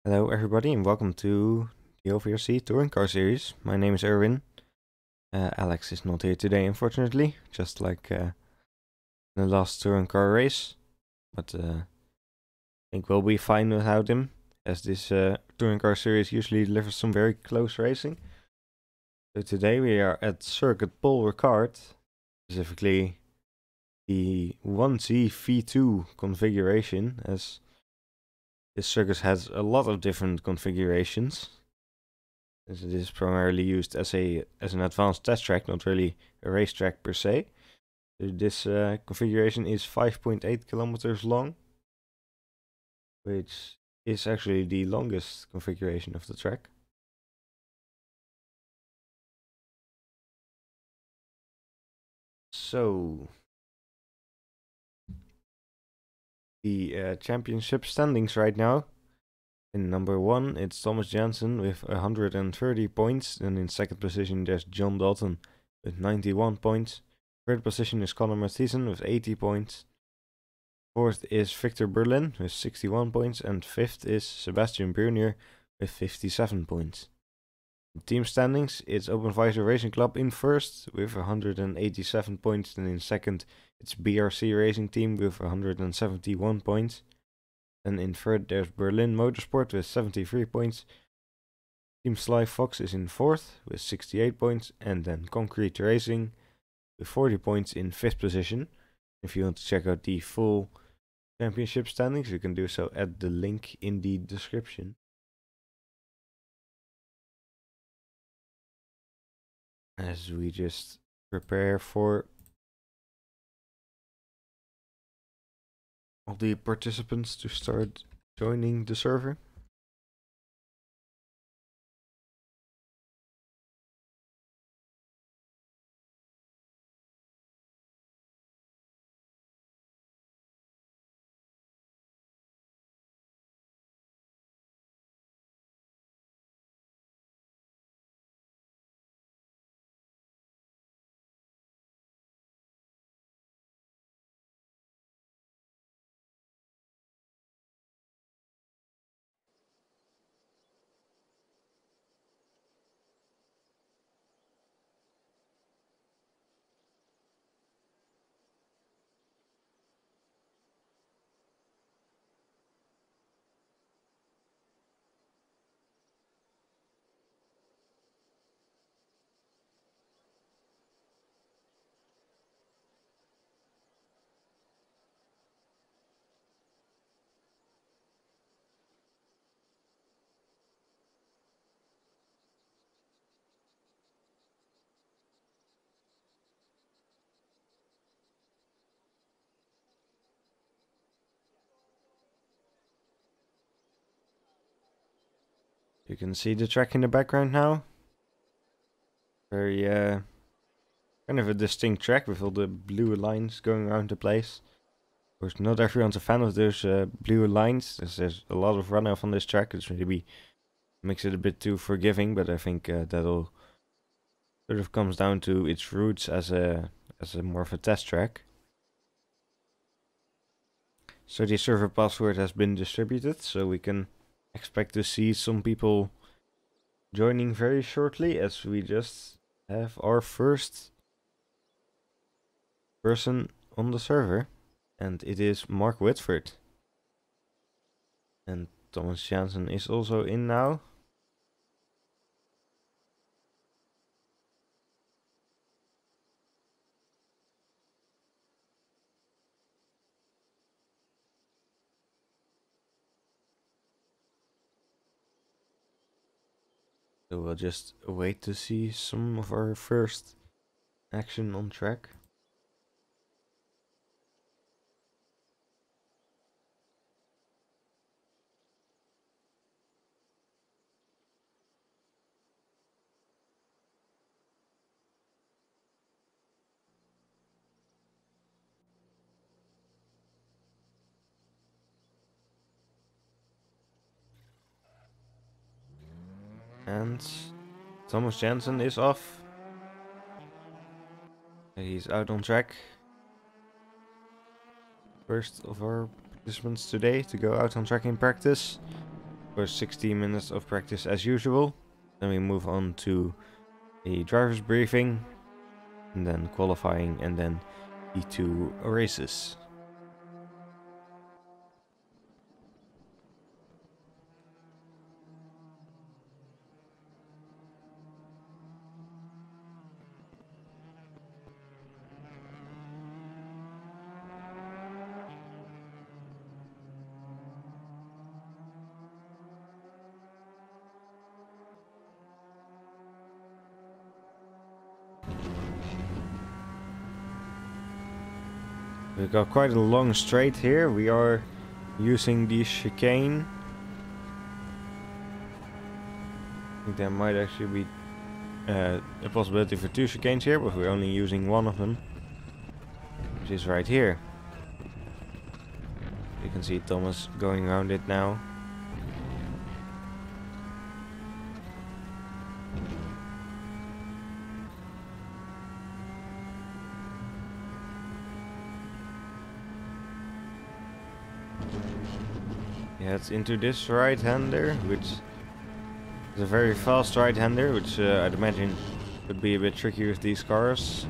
Hello everybody and welcome to the OVRC Touring Car Series. My name is Erwin. Alex is not here today unfortunately, just like the last touring car race. But I think we'll be fine without him, as this touring car series usually delivers some very close racing. So today we are at Circuit Paul Ricard, specifically the 1Z V2 configuration, as this circuit has a lot of different configurations. As it is primarily used as an advanced test track, not really a racetrack per se. So this configuration is 5.8 kilometers long, which is actually the longest configuration of the track. So the championship standings right now. In number 1, it's Thomas Jansen with 130 points. And in second position, there's John Dalton with 91 points. Third position is Conor Mathieson with 80 points. Fourth is Victor Berlin with 61 points. And fifth is Sebastian Brunier with 57 points. In team standings, it's Open Visor Racing Club in first with 187 points. And in second, it's BRC Racing Team with 171 points. And in third, there's Berlin Motorsport with 73 points. Team Sly Fox is in fourth with 68 points. And then Concrete Racing with 40 points in fifth position. If you want to check out the full championship standings, you can do so at the link in the description. As we just prepare for all the participants to start joining the server. You can see the track in the background now. Very kind of a distinct track with all the blue lines going around the place. Of course, not everyone's a fan of those blue lines. There's a lot of runoff on this track. It's maybe makes it a bit too forgiving, but I think that'll sort of comes down to its roots as a more of a test track. So the server password has been distributed, so we can expect to see some people joining very shortly, as we just have our first person on the server, and it is Mark Whitford. And Thomas Jansen is also in now. So we'll just wait to see some of our first action on track. And Thomas Jansen is off. He's out on track. First of our participants today to go out on track in practice. for 60 minutes of practice as usual. Then we move on to a driver's briefing, and then qualifying, and then the 2 races. We've got quite a long straight here. We are using the chicane. I think there might actually be a possibility for 2 chicanes here, but we're only using one of them, which is right here. You can see Thomas going around it now. Heads into this right-hander, which is a very fast right-hander, which I'd imagine could be a bit tricky with these cars.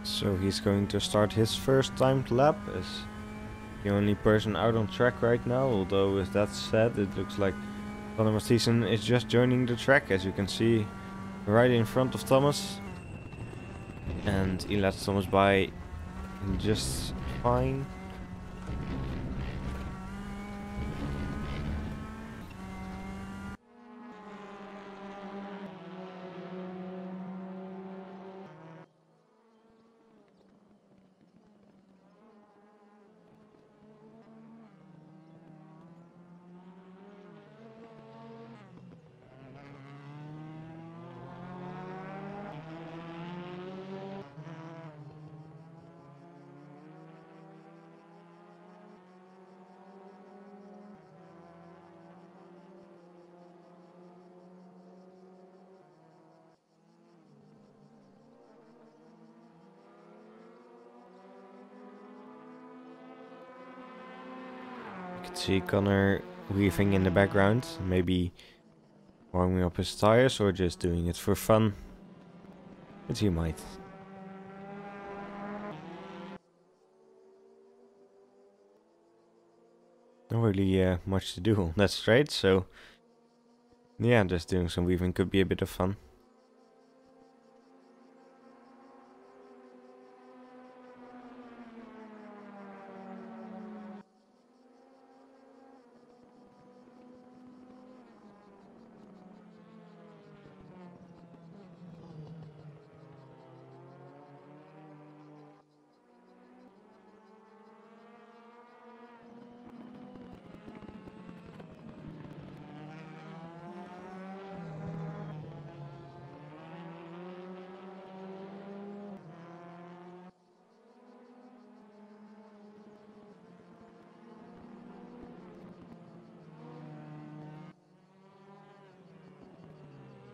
So he's going to start his first timed lap as the only person out on track right now. Although with that said, it looks like Thomas Thiessen is just joining the track, as you can see right in front of Thomas. And he lets Thomas by just fine. See Connor weaving in the background, maybe warming up his tires or just doing it for fun. But he might. Not really much to do on that straight, so yeah, just doing some weaving could be a bit of fun.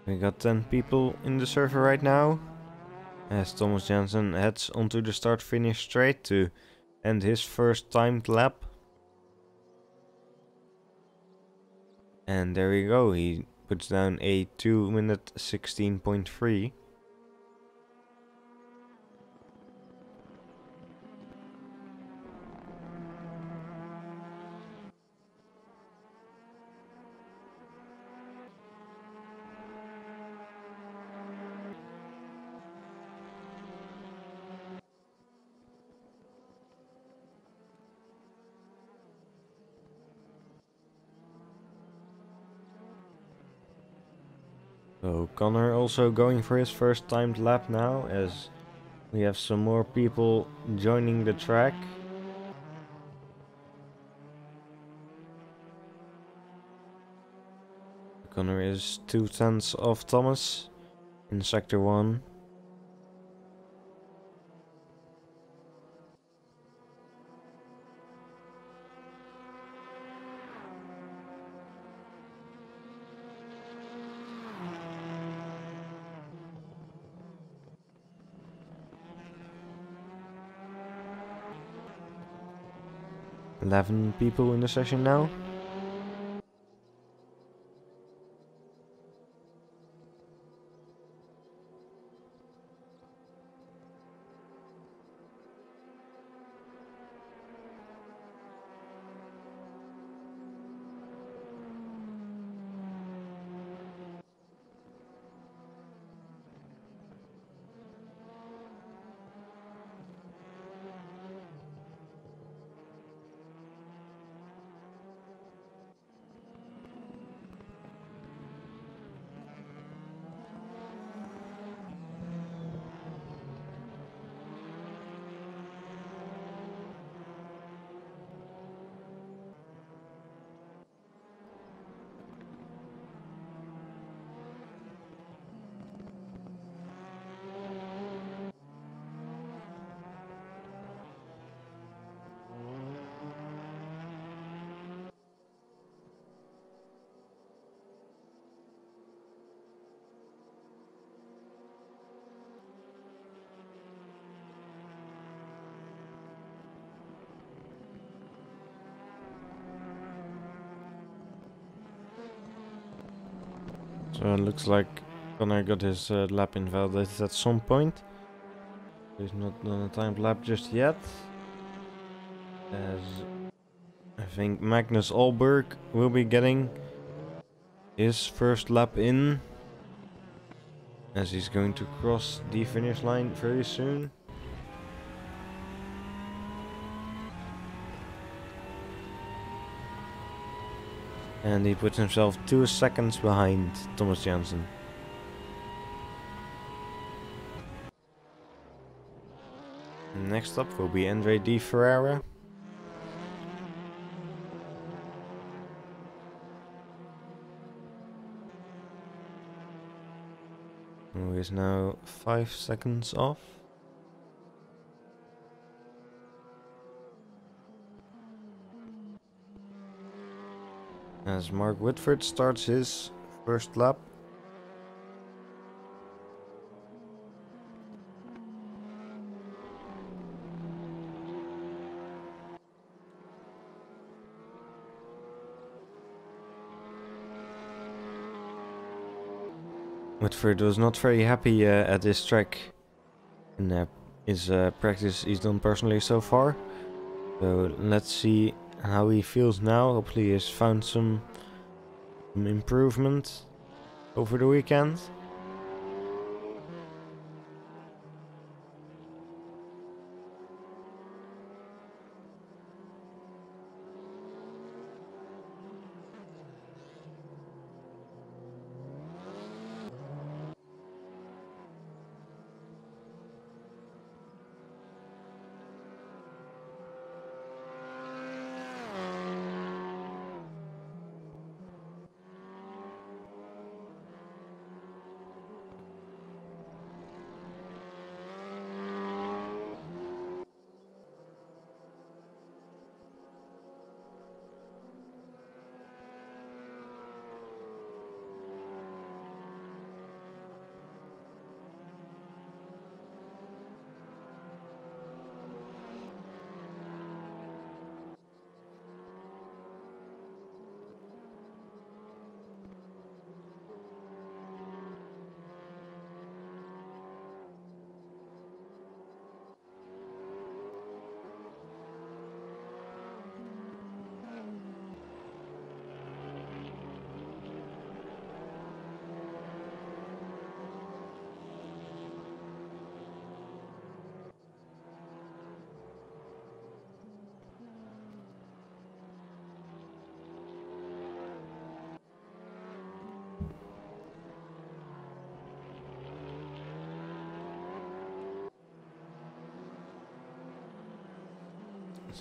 We got 10 people in the server right now, as Thomas Jansen heads onto the start-finish straight to end his first timed lap. And there we go, he puts down a 2 minute 16.3. So Connor also going for his first timed lap now, as We have some more people joining the track. Connor is 2/10 of Thomas in sector 1. Eleven people in the session now. So it looks like Connor got his lap invalidated at some point. He's not done a timed lap just yet. As I think Magnus Alberg will be getting his first lap in. As he's going to cross the finish line very soon. And he puts himself 2 seconds behind Thomas Jansen. Next up will be Andre Di Ferreira. Who is now 5 seconds off. As Mark Whitford starts his first lap. Whitford was not very happy at this track in his practice he's done personally so far. So let's see how he feels now. Hopefully he has found some improvement over the weekend.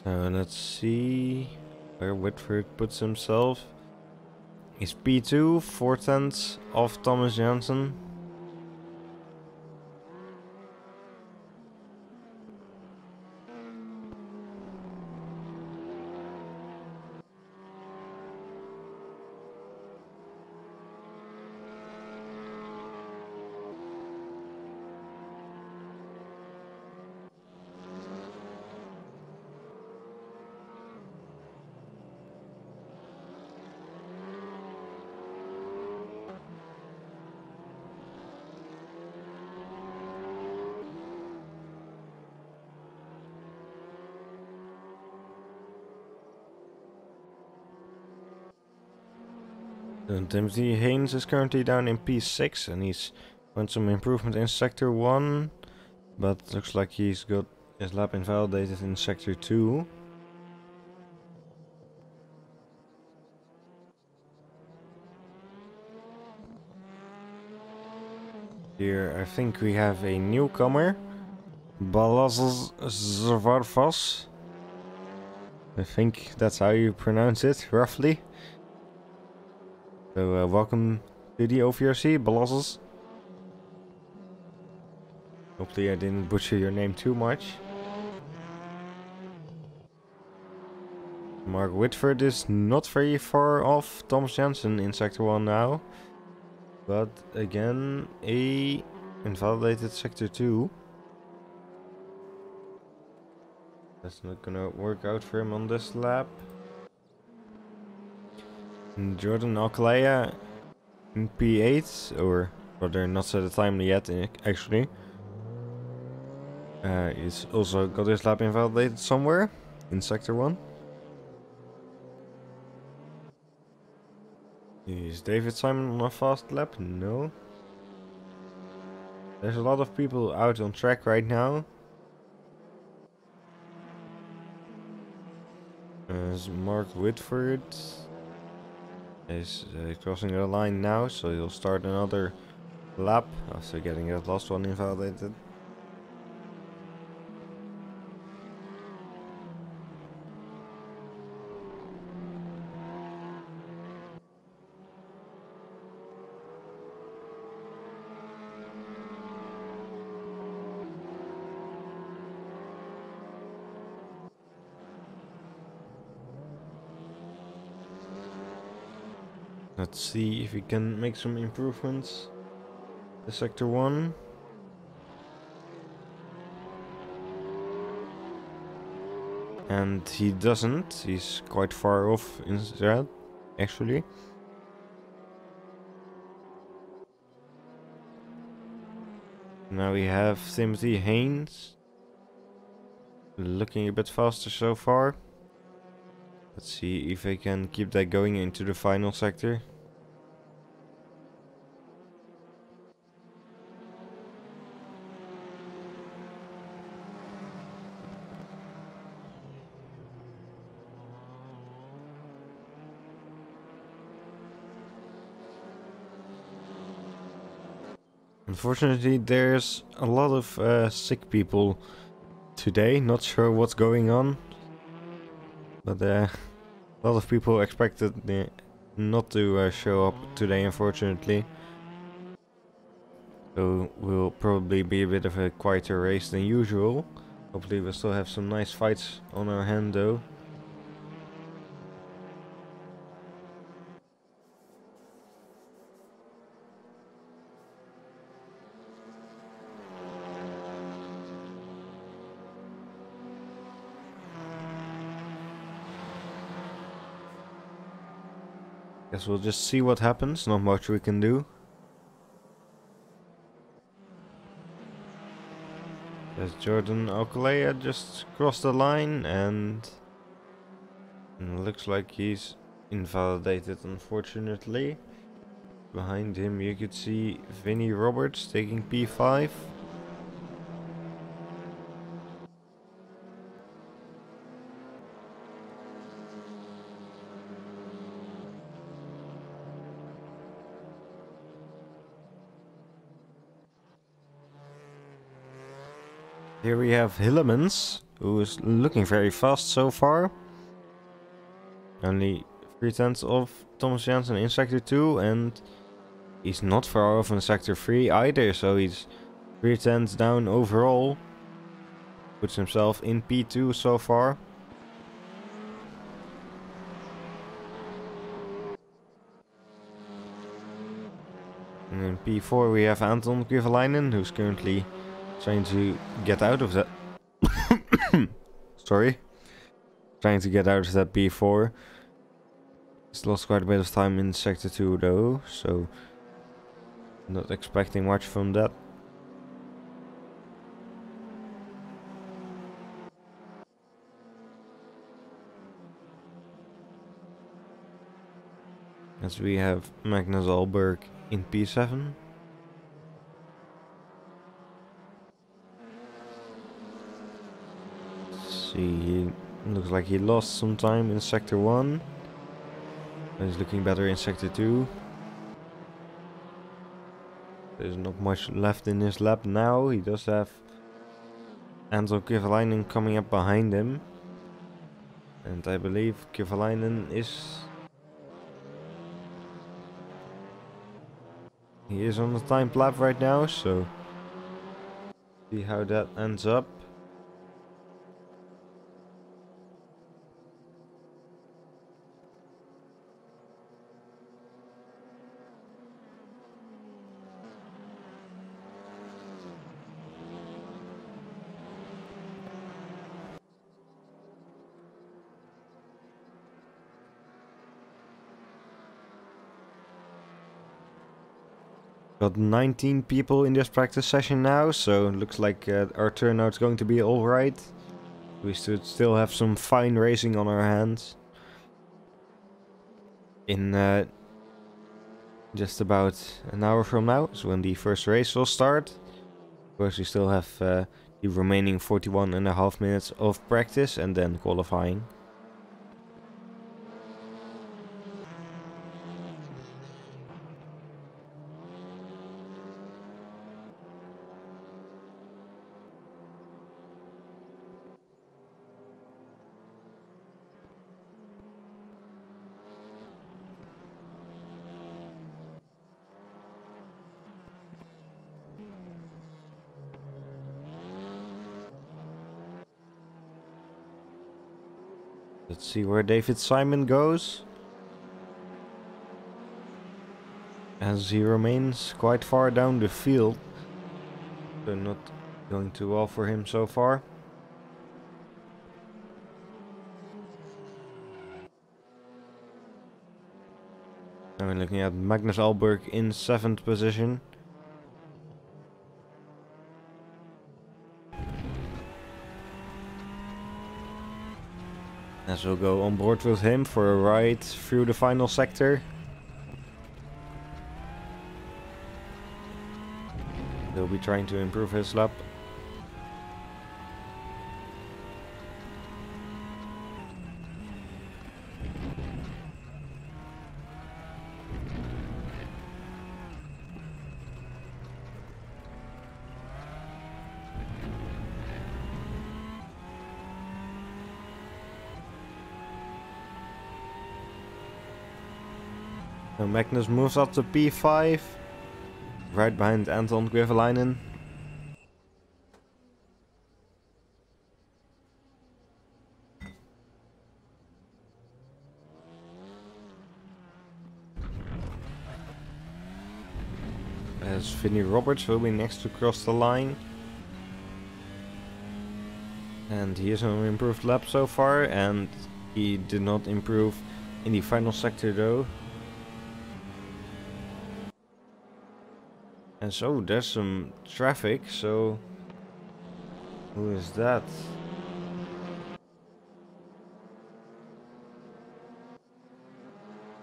So let's see where Whitford puts himself. He's P2, 4/10 of Thomas Janssen. And Timothy Haynes is currently down in P6 and he's found some improvement in Sector 1. But looks like he's got his lap invalidated in Sector 2. Here I think we have a newcomer. Balazs Zvarvas. I think that's how you pronounce it, roughly. So welcome to the OVRC, Balazs. Hopefully I didn't butcher your name too much. Mark Whitford is not very far off Thomas Janssen in Sector 1 now. But again, a invalidated Sector 2. That's not gonna work out for him on this lap. And Jordan Alcalaya in P8, or rather not set a time yet actually. He's also got his lap invalidated somewhere in Sector 1. Is David Simon on a fast lap? No. There's a lot of people out on track right now. Mark Whitford is crossing the line now, so he'll start another lap after getting that last one invalidated. Let's see if we can make some improvements. The Sector 1. And he doesn't. He's quite far off instead, actually. Now we have Timothy Haynes. Looking a bit faster so far. Let's see if I can keep that going into the final sector. Unfortunately, there's a lot of sick people today. Not sure what's going on. But a lot of people expected not to show up today, unfortunately. So will probably be a bit of a quieter race than usual. Hopefully we'll still have some nice fights on our hand though. Guess we'll just see what happens, not much we can do. As Jordan Alcalaya just crossed the line and looks like he's invalidated, unfortunately. Behind him you could see Vinnie Roberts taking P5. Here we have Hillemans who is looking very fast so far. Only 3/10 of Thomas Jansen in Sector 2, and he's not far off in Sector 3 either, so he's 3/10 down overall. Puts himself in P2 so far. And in P4 we have Anton Kivalainen, who's currently trying to get out of that. Sorry. Trying to get out of that P4. He's lost quite a bit of time in Sector 2 though, so not expecting much from that. As we have Magnus Alberg in P7. See, looks like he lost some time in Sector 1. But he's looking better in Sector 2. There's not much left in his lap now. He does have Anton Kivalainen coming up behind him. And I believe Kivalainen is... He is on the timed lap right now, so... See how that ends up. Got 19 people in this practice session now, so it looks like our turnout's going to be alright. We should still have some fine racing on our hands. In just about an hour from now is when the first race will start. Of course, we still have the remaining 41.5 minutes of practice and then qualifying. Let's see where David Simon goes, as he remains quite far down the field, so not going too well for him so far. Now we're looking at Magnus Alberg in 7th position. As we'll go on board with him for a ride through the final sector. He'll be trying to improve his lap. Now Magnus moves up to P5, right behind Anton Kivalainen. As Vinnie Roberts will be next to cross the line. And he is on an improved lap so far, and he did not improve in the final sector though. And so there's some traffic, so who is that?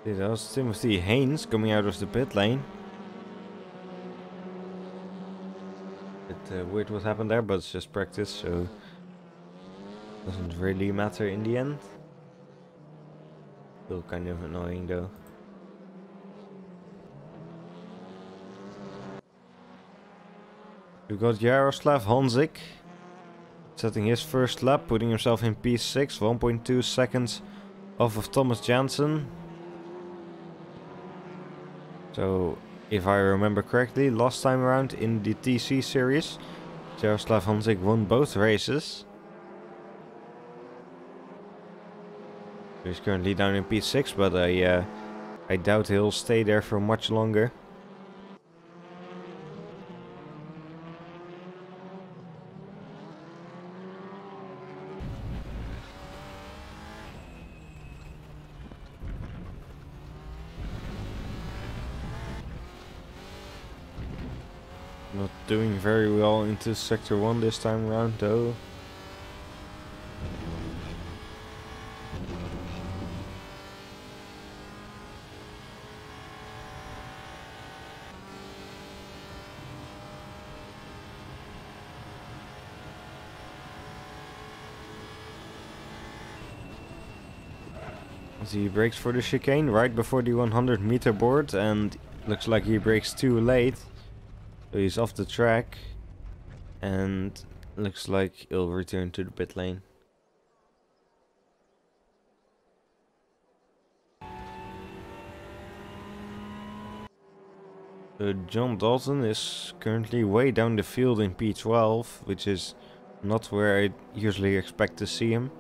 That was Timothy Haynes coming out of the pit lane. Bit weird what happened there, but it's just practice, so doesn't really matter in the end. Still kind of annoying though. We've got Jaroslav Honzik, setting his first lap, putting himself in P6, 1.2 seconds off of Thomas Jansen. So, if I remember correctly, last time around in the TC series, Jaroslav Hanzik won both races. He's currently down in P6, but I doubt he'll stay there for much longer. Not doing very well into Sector 1 this time around though. As he brakes for the chicane right before the 100-meter board, and looks like he brakes too late. So he's off the track, and looks like he'll return to the pit lane. So John Dalton is currently way down the field in P12, which is not where I usually expect to see him.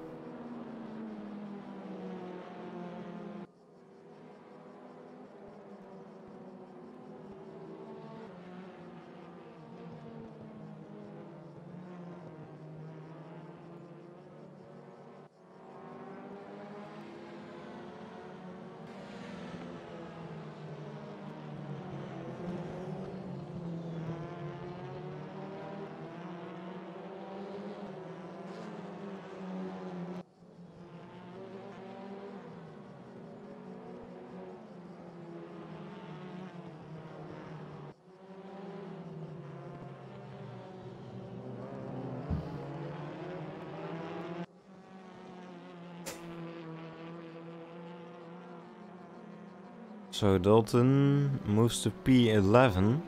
So Dalton moves to P11.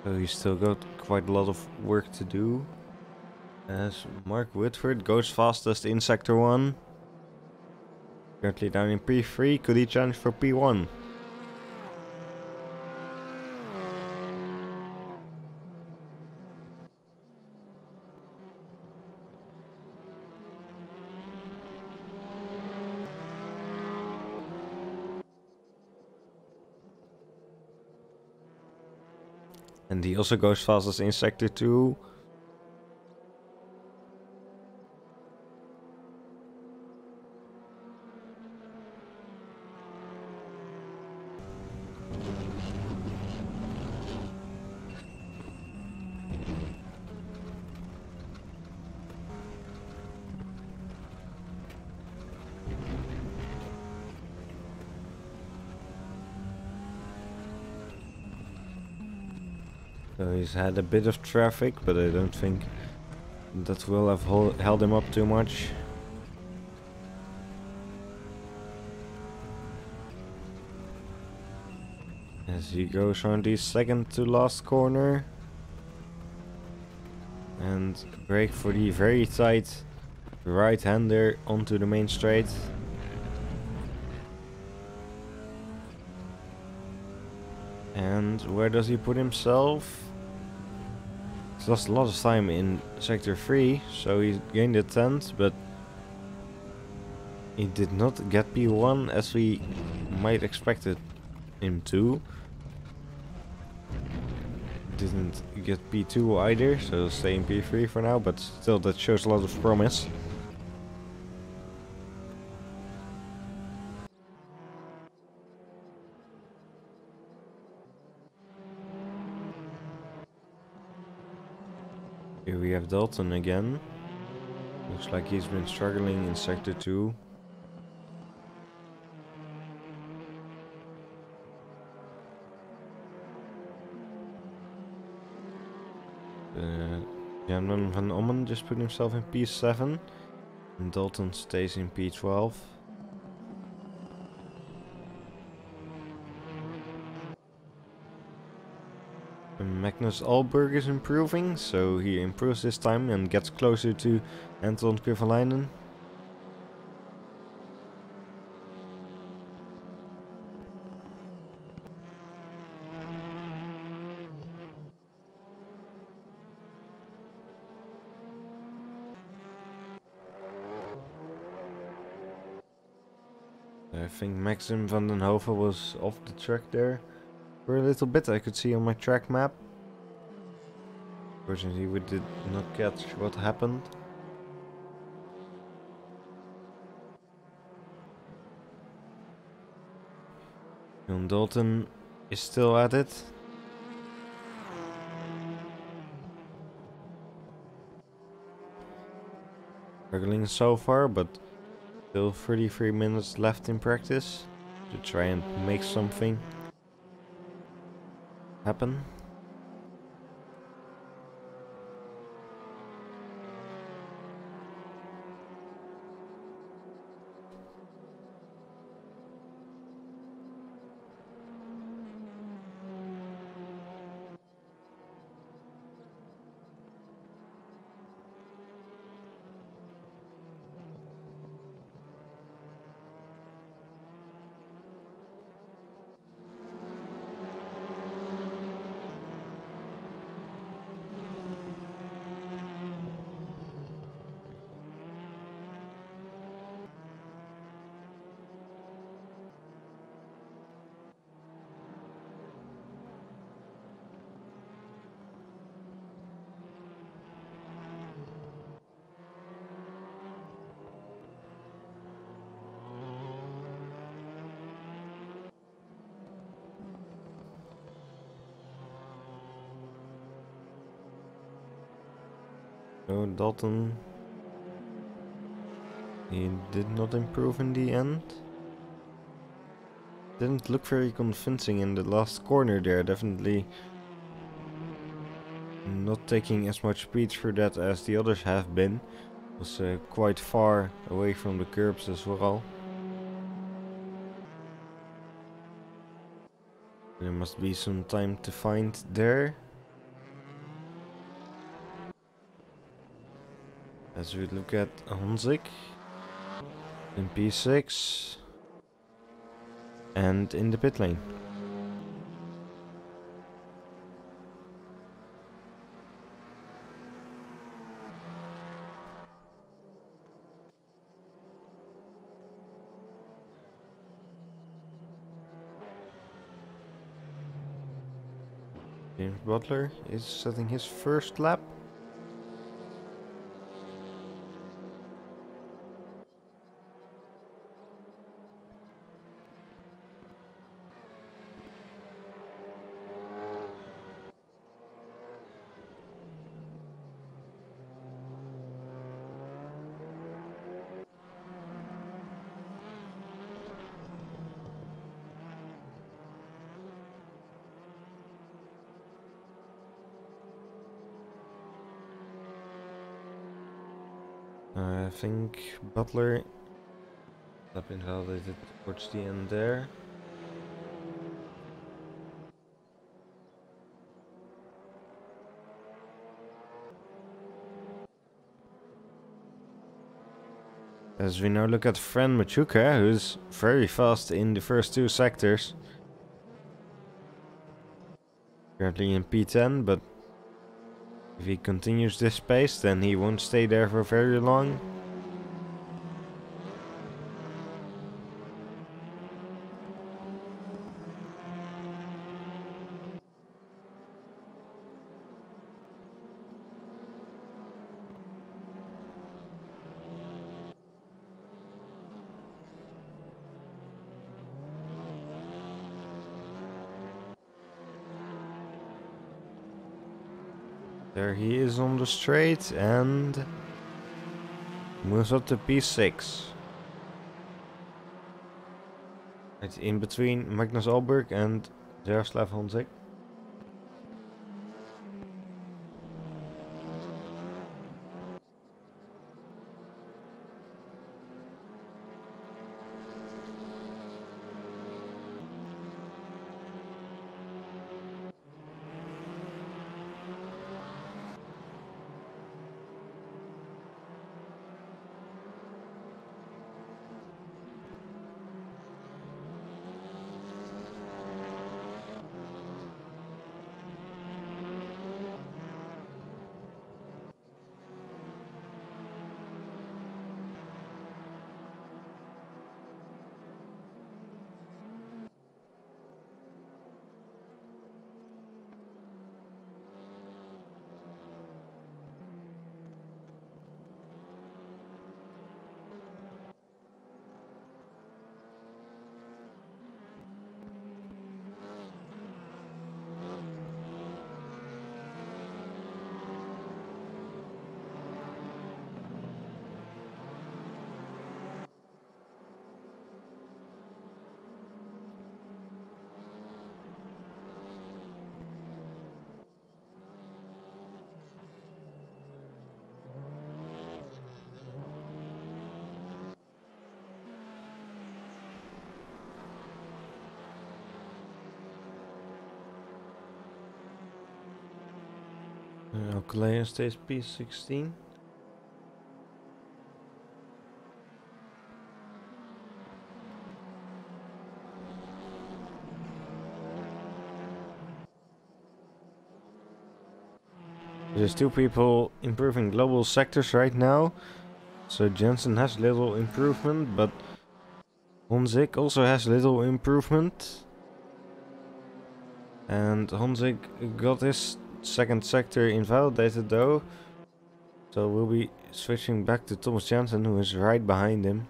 So he's still got quite a lot of work to do. As Mark Whitford goes fastest in Sector 1. Currently down in P3, could he challenge for P1? And he also goes fastest in Sector 2. So he's had a bit of traffic, but I don't think that will have held him up too much. As he goes on the second to last corner. And brake for the very tight right-hander onto the main straight. And where does he put himself? He's lost a lot of time in Sector 3, so he gained a 10th, but he did not get P1 as we might expected him to. Didn't get P2 either, so stay in P3 for now, but still that shows a lot of promise. Here we have Dalton again. Looks like he's been struggling in Sector 2. Jan van Ommen just put himself in P7. And Dalton stays in P12. Magnus Alberg is improving, so he improves his time and gets closer to Anton Kovalainen. I think Maxim van den Hoven was off the track there for a little bit. I could see on my track map. Fortunately, we did not catch what happened. John Dalton is still at it. Struggling so far, but still 33 minutes left in practice to try and make something happen. So Dalton, he did not improve in the end. Didn't look very convincing in the last corner there, definitely not taking as much speed through that as the others have been. Was quite far away from the curbs as well. There must be some time to find there. As we look at Honzik in P6 and in the pit lane. James Butler is setting his first lap. I think Butler lap invalidated towards the end there. As we now look at Fran Machuca, who's very fast in the first two sectors. Currently in P10, but if he continues this pace, then he won't stay there for very long. There he is on the straight and moves up to P6. It's in between Magnus Alberg and Jaroslav Honzik. Alcalea stays P16. There's two people improving global sectors right now. So Jensen has little improvement, but Honzik also has little improvement. And Honzik got his second sector invalidated though. So we'll be switching back to Thomas Jensen, who is right behind him.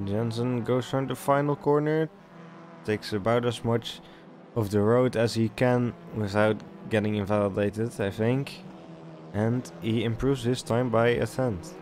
Jensen goes around the final corner, takes about as much of the road as he can without getting invalidated, I think. And he improves his time by a tenth.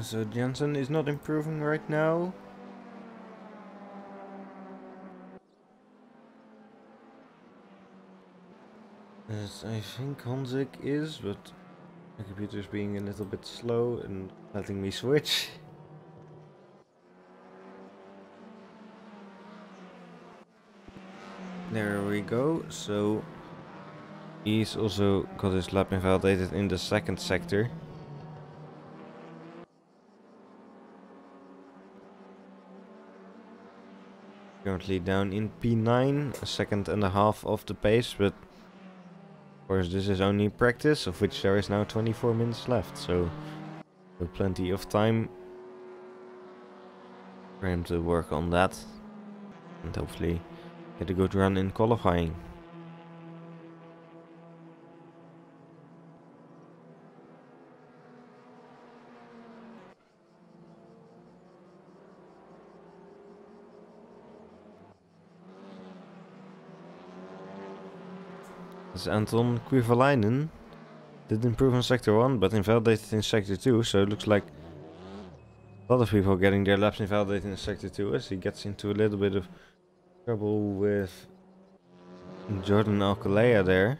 So Jensen is not improving right now. As I think Honzik is, but my computer's being a little bit slow and letting me switch. There we go. So he's also got his lap invalidated in the second sector. Currently down in P9, a second and a half off the pace, but of course this is only practice, of which there is now 24 minutes left, so plenty of time for him to work on that and hopefully get a good run in qualifying. As Anton Quiverlainen did improve in Sector 1, but invalidated in Sector 2, so it looks like a lot of people getting their laps invalidated in Sector 2 as he gets into a little bit of trouble with Jordan Alcalea there.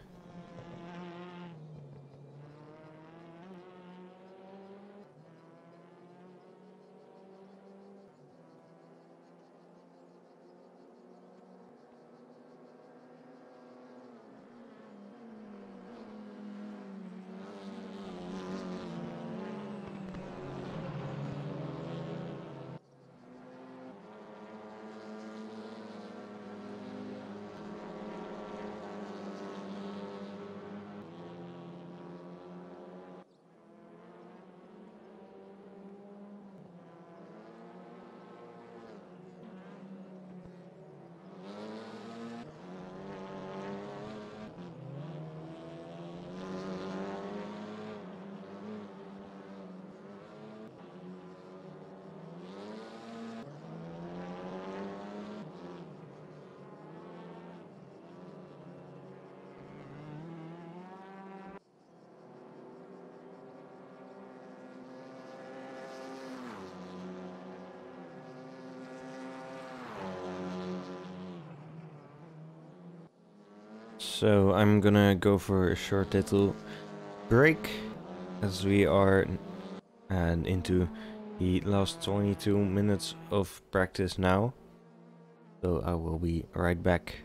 So I'm gonna go for a short little break as we are into the last 22 minutes of practice now. So I will be right back.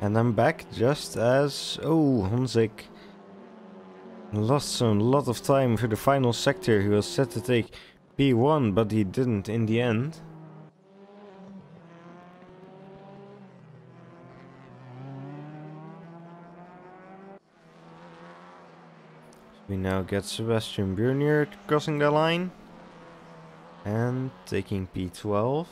And I'm back just as... Oh, Honzik lost a lot of time for the final sector. He was set to take P1, but he didn't in the end. We now get Sebastian Burnier crossing the line and taking P12.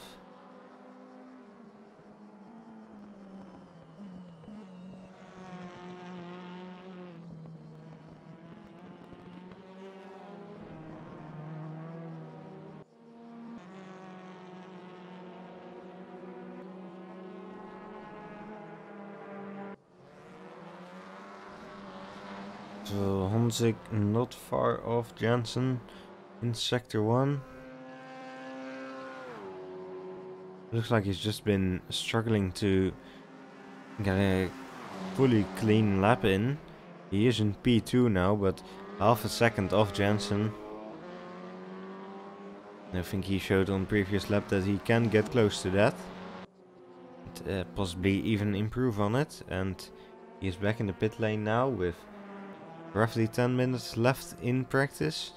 So Honzik not far off Jansen in sector 1. Looks like he's just been struggling to get a fully clean lap in. He is in P2 now, but half a second off Jansen. I think he showed on previous lap that he can get close to that. And, possibly even improve on it. And he is back in the pit lane now with roughly 10 minutes left in practice.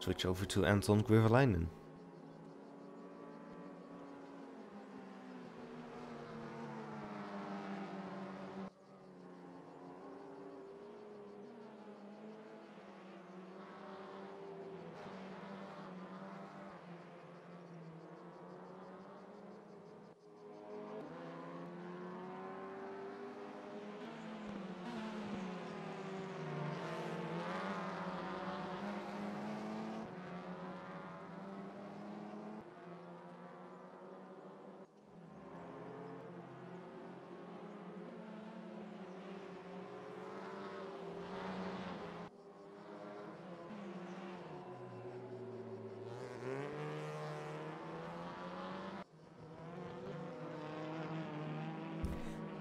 Switch over to Anton Quiverlainen.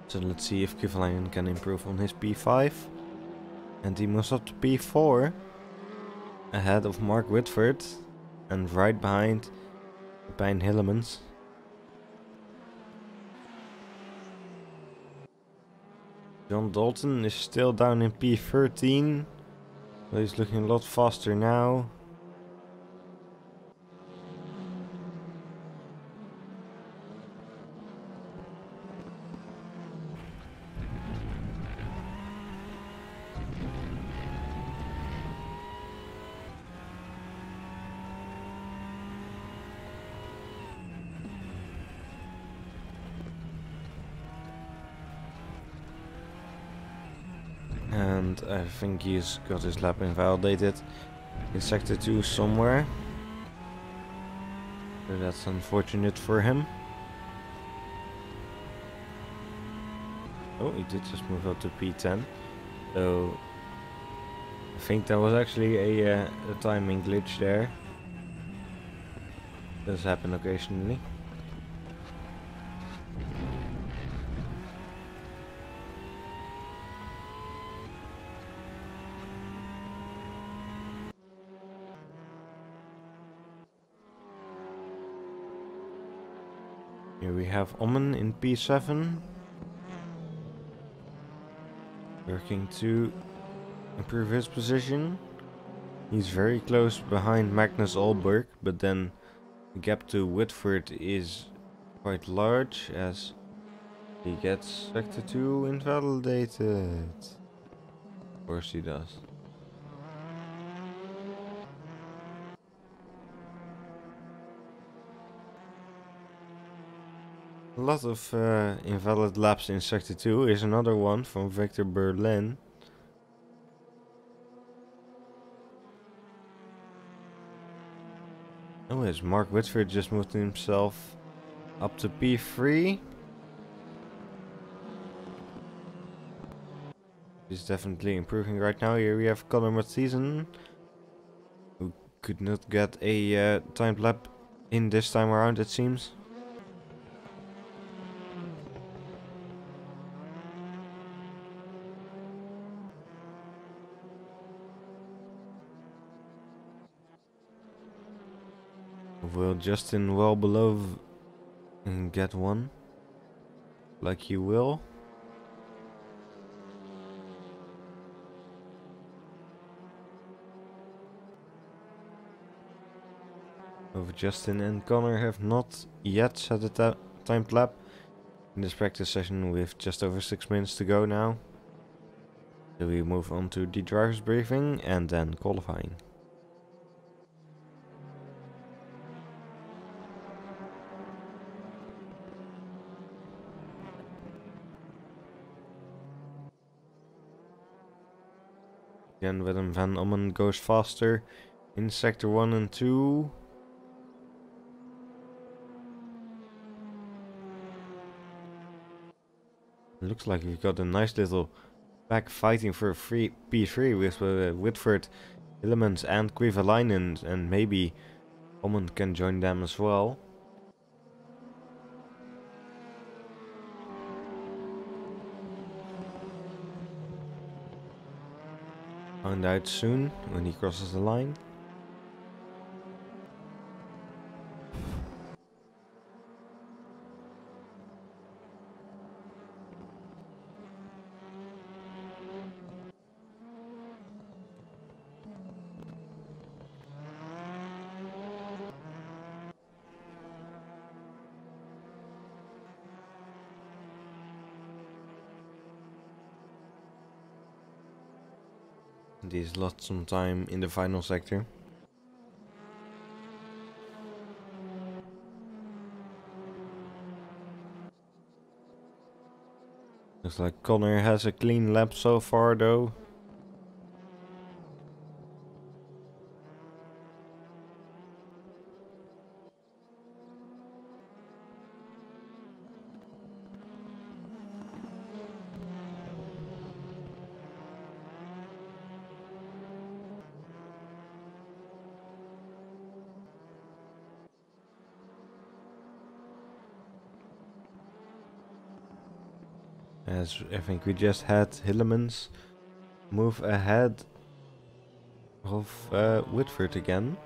So let's see if Quiverlainen can improve on his P5. And he moves up to P4. Ahead of Mark Whitford. And right behind Pijn Hillemans. John Dalton is still down in P13. But he's looking a lot faster now. And I think he's got his lap invalidated in sector 2 somewhere. So that's unfortunate for him. Oh, he did just move up to P10. So I think that was actually a timing glitch there. Does happen occasionally. Here we have Omen in P7. Working to improve his position. He's very close behind Magnus Alberg, but then the gap to Whitford is quite large as he gets sector 2 invalidated. Of course he does. A lot of invalid laps in sector 2. Here's another one from Victor Berlin. Oh, yes, Mark Whitford just moved himself up to P3. He's definitely improving right now. Here we have Conor Mathieson, who could not get a timed lap in this time around, it seems. Will Justin well below and get one. Like you will. Both Justin and Connor have not yet set a timed lap in this practice session with just over 6 minutes to go now. So we move on to the driver's briefing and then qualifying. Again, Willem van Ommen goes faster in sector 1 and 2. Looks like we've got a nice little pack fighting for a free P3 with Whitford, Hillemans and Quiverlinen, and maybe Ommen can join them as well. Find out soon when he crosses the line. He's lost some time in the final sector. Looks like Connor has a clean lap so far though. As I think we just had Hillemans move ahead of Whitford again.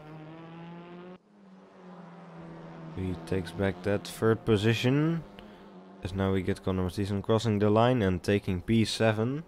He takes back that third position. As now we get Conor Mathieson crossing the line and taking P7.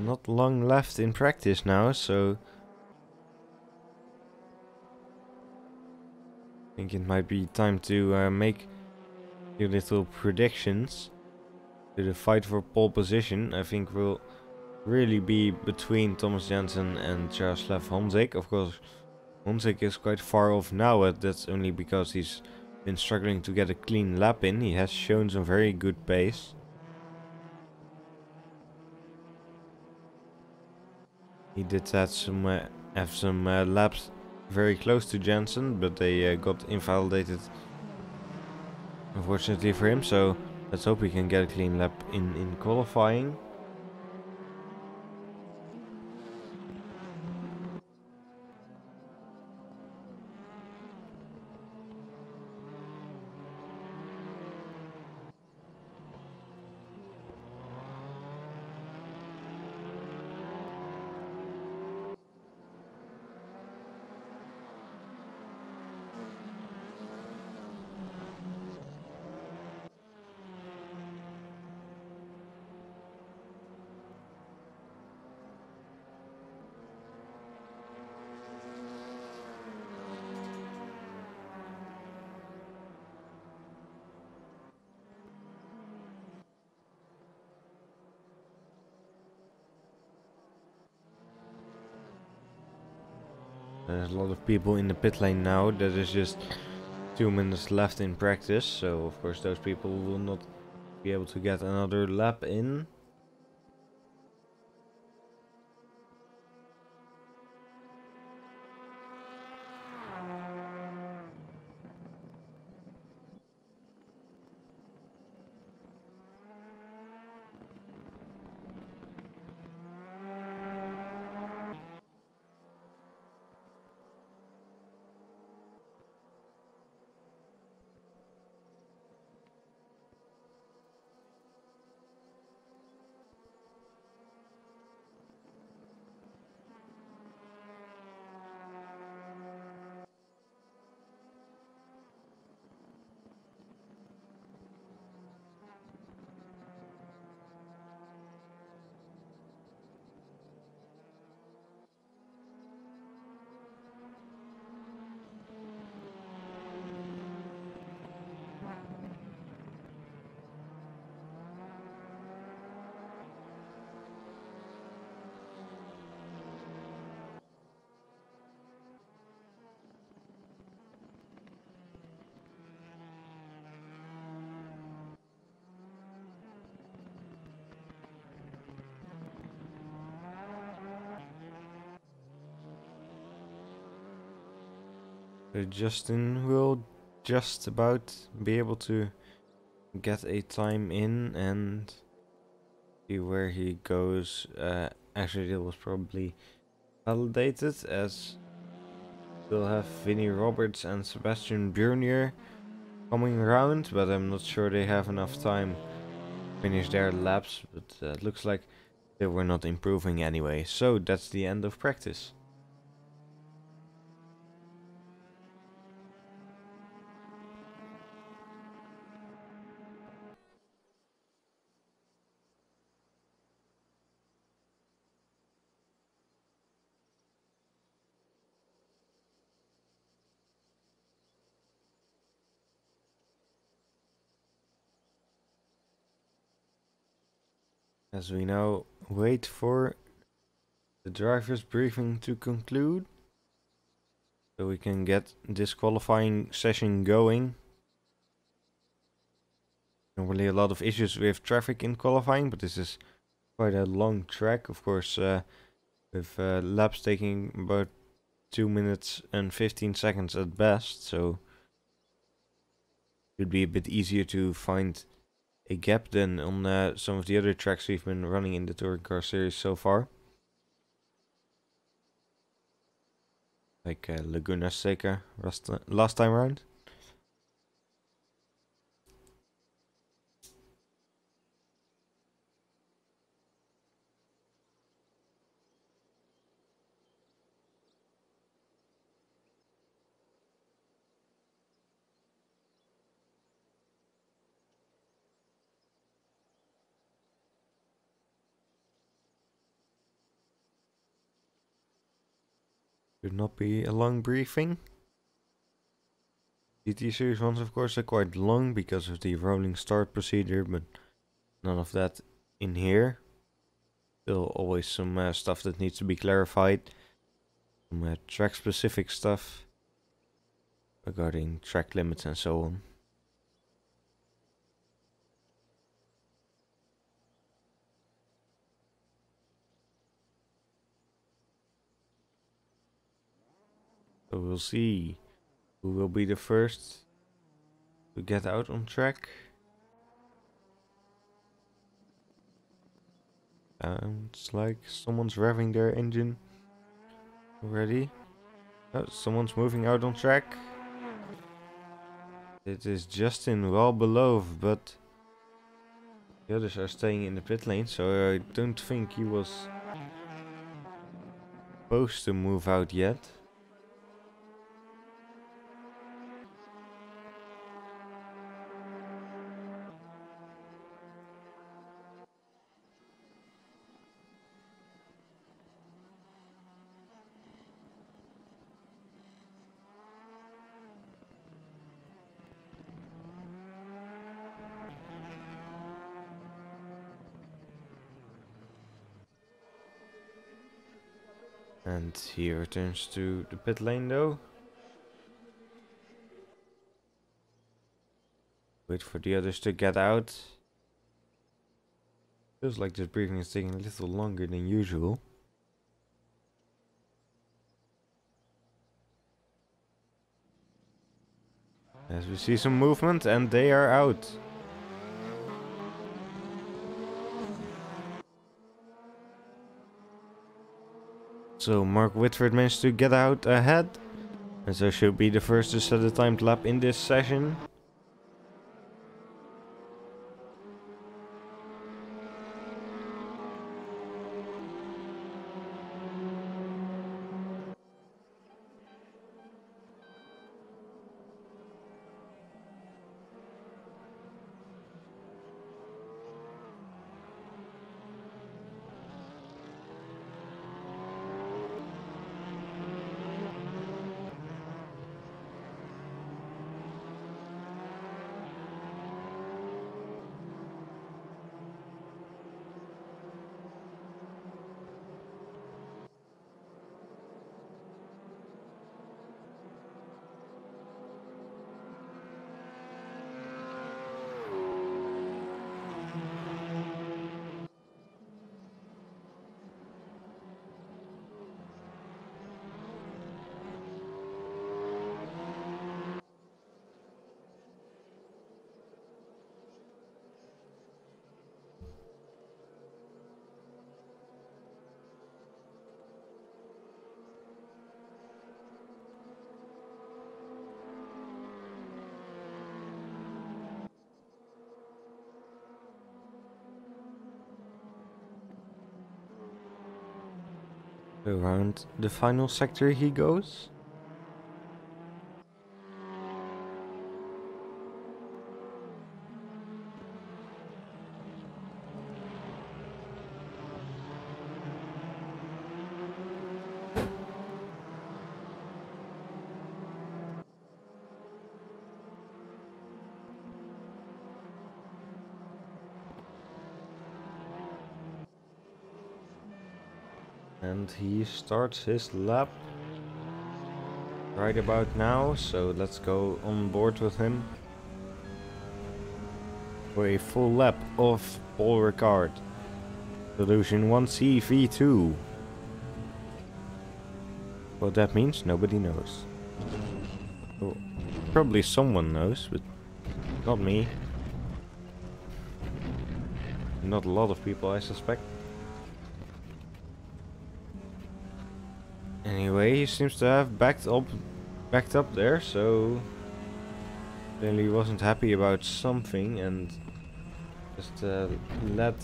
Not long left in practice now, so I think it might be time to make your little predictions to the fight for pole position. I think will really be between Thomas Jensen and Jaroslav Honzik. Of course, Honzik is quite far off now, but that's only because he's been struggling to get a clean lap in. He has shown some very good pace. He did have some laps very close to Jensen, but they got invalidated, unfortunately for him. So let's hope he can get a clean lap in qualifying. There's a lot of people in the pit lane now. There is just 2 minutes left in practice, so of course those people will not be able to get another lap in. So Justin will just about be able to get a time in and see where he goes. Actually, it was probably validated as we'll have Vinnie Roberts and Sebastian Bjornier coming around, but I'm not sure they have enough time to finish their laps. But it looks like they were not improving anyway. So that's the end of practice. As we now wait for the driver's briefing to conclude, so we can get this qualifying session going. Normally a lot of issues with traffic in qualifying, but this is quite a long track, of course, with laps taking about 2 minutes and 15 seconds at best, so it would be a bit easier to find a gap than on some of the other tracks we've been running in the Touring Car Series so far. Like Laguna Seca last time around. Should not be a long briefing. GT Series ones, of course, are quite long because of the rolling start procedure, but none of that in here. Still always some stuff that needs to be clarified. Some track-specific stuff regarding track limits and so on. So we'll see who will be the first to get out on track. Sounds like someone's revving their engine already. Oh, someone's moving out on track. It is Justin well below, but the others are staying in the pit lane, so I don't think he was supposed to move out yet. And he returns to the pit lane though. Wait for the others to get out. Feels like this briefing is taking a little longer than usual. As we see some movement and they are out. So Mark Whitford managed to get out ahead. And so should be the first to set a timed lap in this session. Around the final sector he goes. And he starts his lap right about now, so let's go on board with him for a full lap of Paul Ricard. Solution 1C V2. What that means, nobody knows. Well, probably someone knows, but not me. Not a lot of people, I suspect. Anyway, he seems to have backed up there, so clearly wasn't happy about something and just let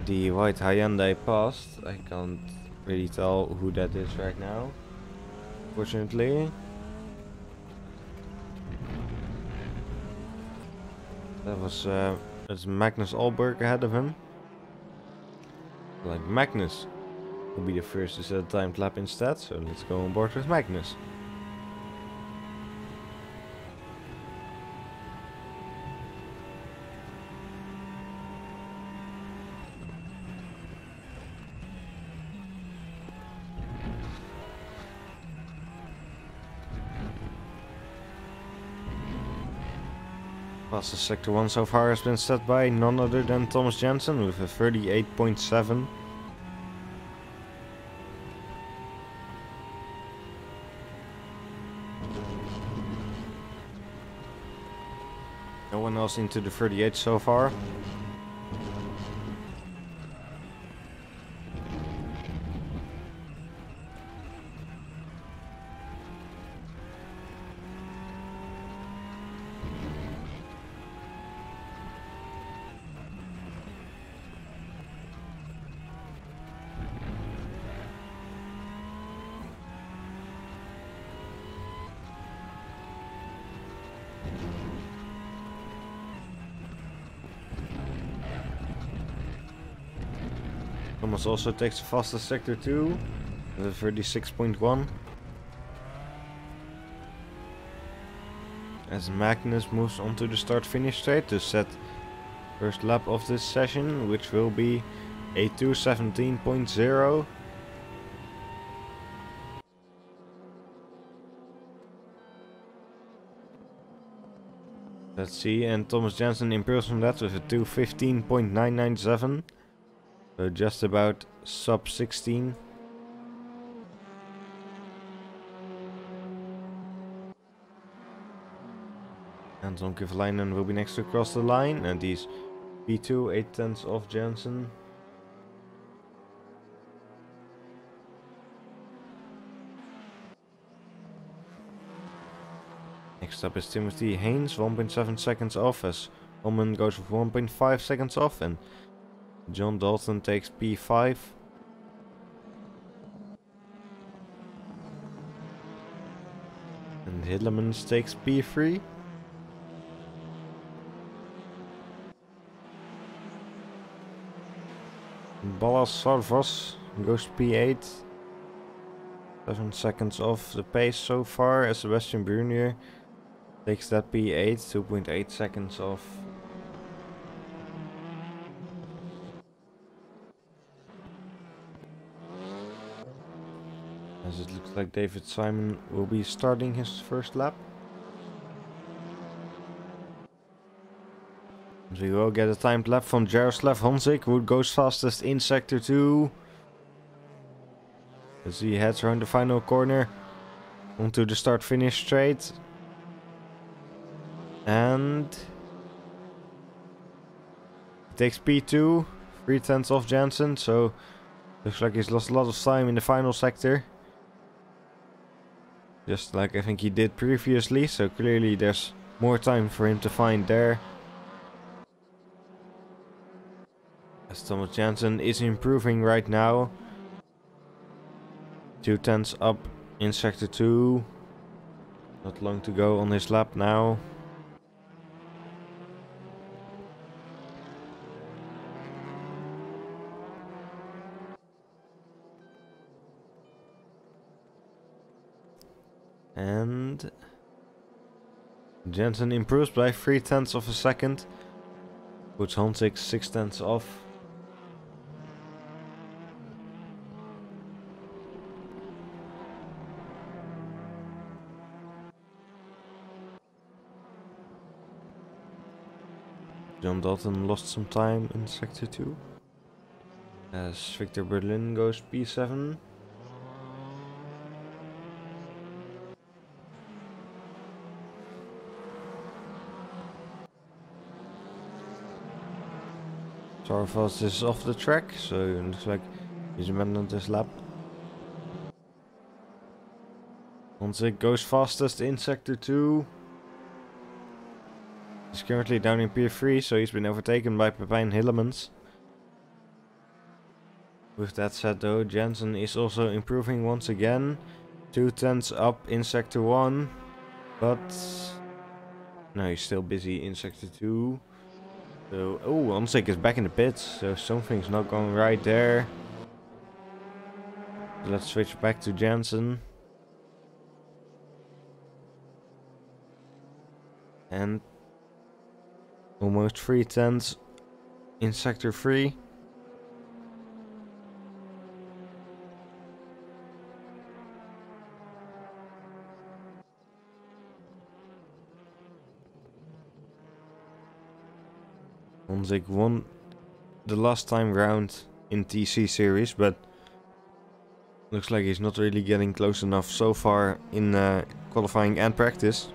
the white Hyundai past. I can't really tell who that is right now, fortunately. That was that's Magnus Alberg ahead of him. Like Magnus will be the first to set a timed lap instead, so let's go on board with Magnus. Fastest sector 1 so far has been set by none other than Thomas Jensen with a 38.7. No one else into the 38 so far. Thomas also takes the fastest sector 2 with a 36.1. As Magnus moves onto the start-finish straight to set first lap of this session, which will be a 2:17.0. Let's see, and Thomas Jensen improves from that with a 2:15.997. So just about sub 16. And Tom Kivalainen will be next to cross the line, and he's P2, 8/10 off Jensen. Next up is Timothy Haynes, 1.7 seconds off, as Holman goes with 1.5 seconds off, and John Dalton takes P5. And Hillemans takes P3. Ballas Sarvos goes P8. 7 seconds off the pace so far, as Sebastian Brunier takes that P8, 2.8 seconds off. As it looks like David Simon will be starting his first lap. And we will get a timed lap from Jaroslav Honzik, who goes fastest in sector 2. As he heads around the final corner onto the start-finish straight. And he takes P2, 3/10 off Jensen, so looks like he's lost a lot of time in the final sector. Just like I think he did previously, so clearly there's more time for him to find there. As Thomas Jansen is improving right now. 2/10 up in sector 2. Not long to go on this lap now. And Jensen improves by 0.3 of a second. Puts Honzik 0.6 off. John Dalton lost some time in sector 2. As Victor Berlin goes P7. Sarfos is off the track, so it looks like he's abandoned this lap. Honzik goes fastest in sector 2. He's currently down in P3, so he's been overtaken by Pepijn Hillemans. With that said though, Jensen is also improving once again. 2/10 up in sector 1. But no, he's still busy in sector 2. So, oh, Honzik is back in the pits, so something's not going right there. So let's switch back to Jensen. And almost 3/10 in sector 3. Honzik won the last time round in TC series, but looks like he's not really getting close enough so far in qualifying and practice.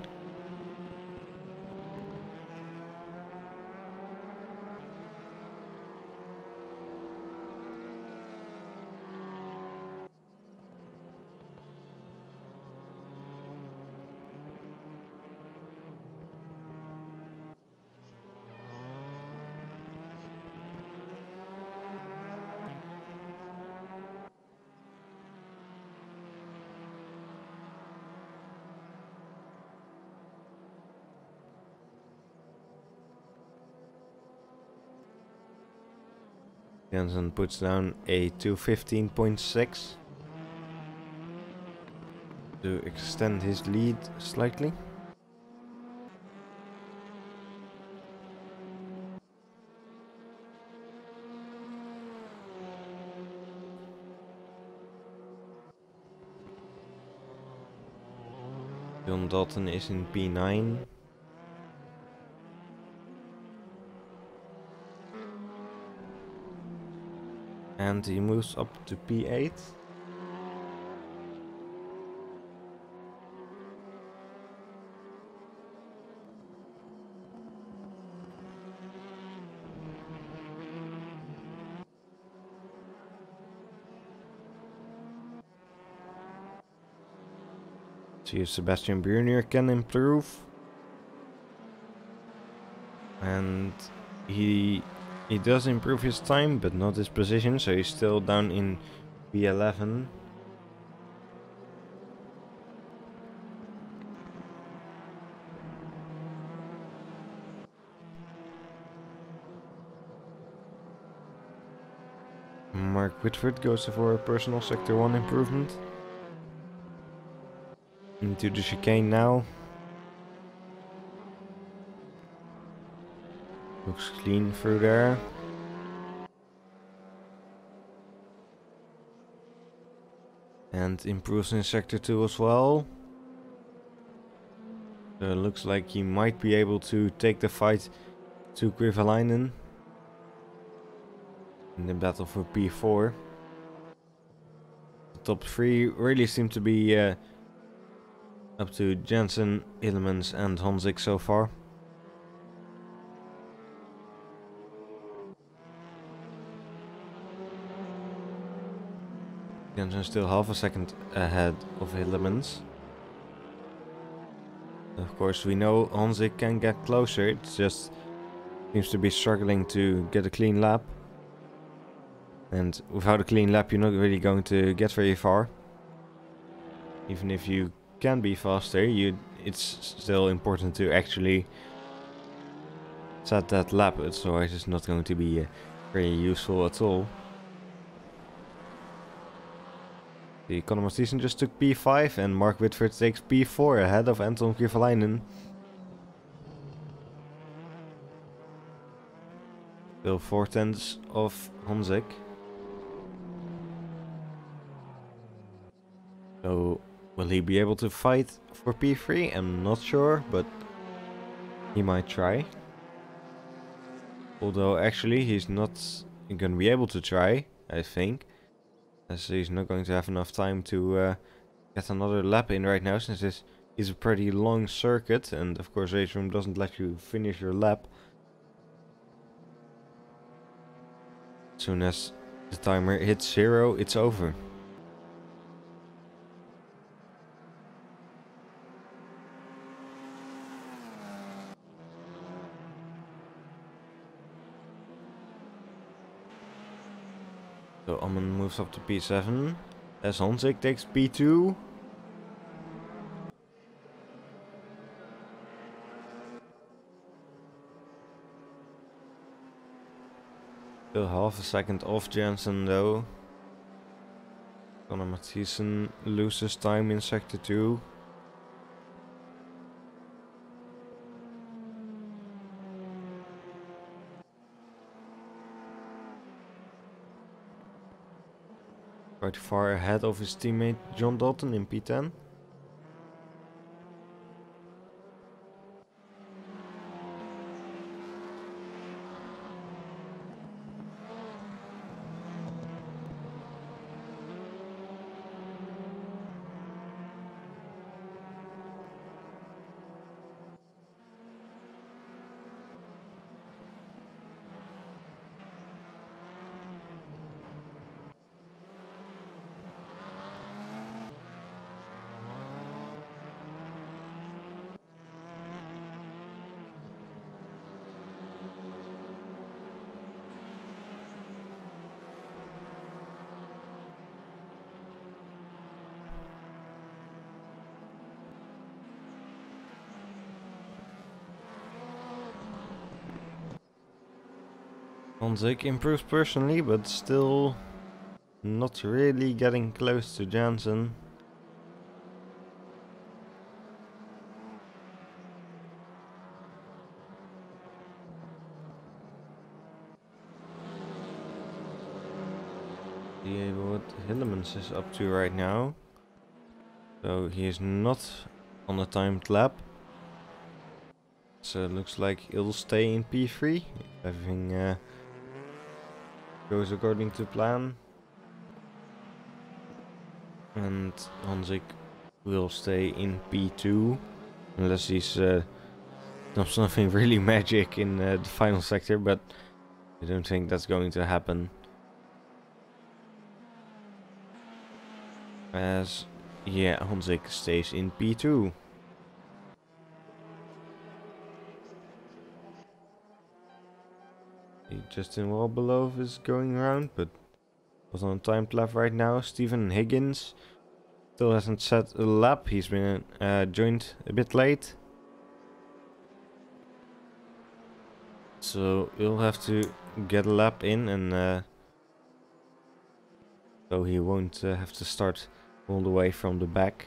Jensen puts down a 2:15.6 to extend his lead slightly. John Dalton is in P9. And he moves up to P8. See if Sebastian Brunier can improve. And he does improve his time, but not his position, so he's still down in P11. Mark Whitford goes for a personal sector 1 improvement. Into the chicane now. Looks clean through there. And improves in sector 2 as well. So it looks like he might be able to take the fight to Grivalainen in the battle for P4. The top 3 really seem to be up to Jensen, Hillemans and Honzik so far. Jensen still half a second ahead of Hillemans. Of course we know Honzik can get closer, it just seems to be struggling to get a clean lap. And without a clean lap, you're not really going to get very far. Even if you can be faster, it's still important to actually set that lap, otherwise it's not going to be very useful at all. The Conor Matheson just took P5 and Mark Whitford takes P4 ahead of Anton Kivalainen. Still 4/10 of Honzik. So will he be able to fight for P3? I'm not sure, but he might try. Although actually he's not going to be able to try, I think. As he's not going to have enough time to get another lap in right now, since this is a pretty long circuit, and of course race room doesn't let you finish your lap. As soon as the timer hits 0, it's over. So Amon moves up to P7, as Honzik takes P2. Still half a second off Jansen though. Conor Matheson loses time in sector 2. Quite far ahead of his teammate John Dalton in P10. Honzik improves personally, but still not really getting close to Jansen. See what Hillemans is up to right now. So he is not on a timed lap. So it looks like he'll stay in P3 if everything goes according to plan. And Honzik will stay in P2 unless he's done something really magic in the final sector, but I don't think that's going to happen. As yeah, Honzik stays in P2. Justin Wallbelow is going around, but was on a timed lap right now. Stephen Higgins still hasn't set a lap. He's been joined a bit late. So he'll have to get a lap in, and so he won't have to start all the way from the back.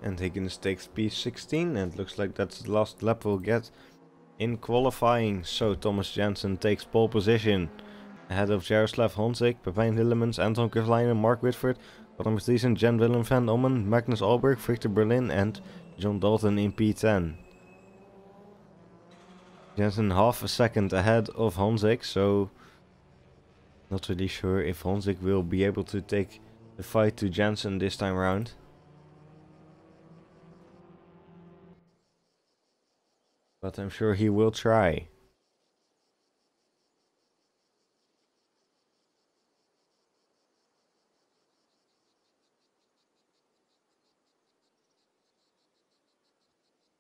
And Higgins takes P16, and looks like that's the last lap we'll get in qualifying. So Thomas Jansen takes pole position ahead of Jaroslav Honzik, Pepijn Hillemans, Anton Kovalainen, Mark Whitford, Conor Mathieson, Jan Willem van Ommen, Magnus Alberg, Victor Berlin and John Dalton in P10. Jensen half a second ahead of Honzik, so not really sure if Honzik will be able to take the fight to Jensen this time around. But I'm sure he will try.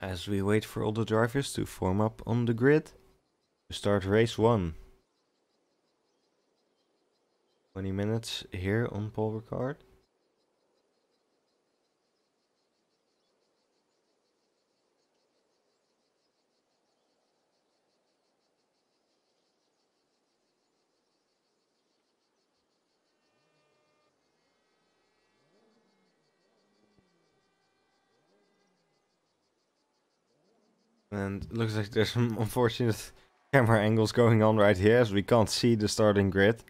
As we wait for all the drivers to form up on the grid to start race 1. 20 minutes here on Paul Ricard. And it looks like there's some unfortunate camera angles going on right here, as we can't see the starting grid.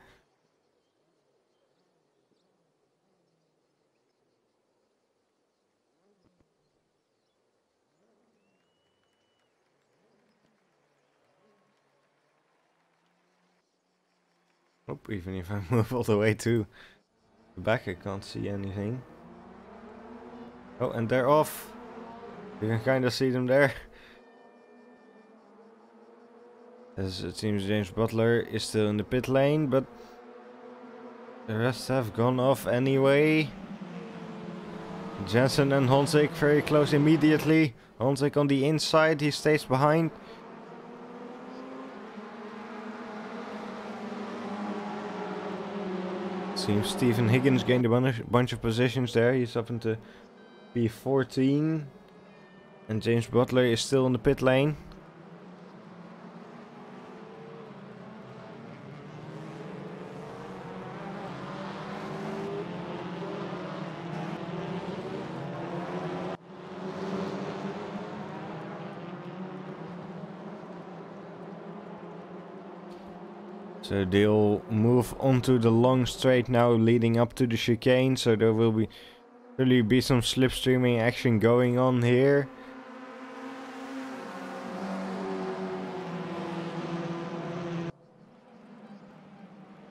Oh, even if I move all the way to the back, I can't see anything. Oh, and they're off. You can kind of see them there. As it seems James Butler is still in the pit lane, but the rest have gone off anyway. Jensen and Honzik very close immediately. Honzik on the inside, he stays behind. Seems Stephen Higgins gained a bunch of positions there. He's up into P14. And James Butler is still in the pit lane. So they'll move onto the long straight now, leading up to the chicane. So there will really be some slipstreaming action going on here.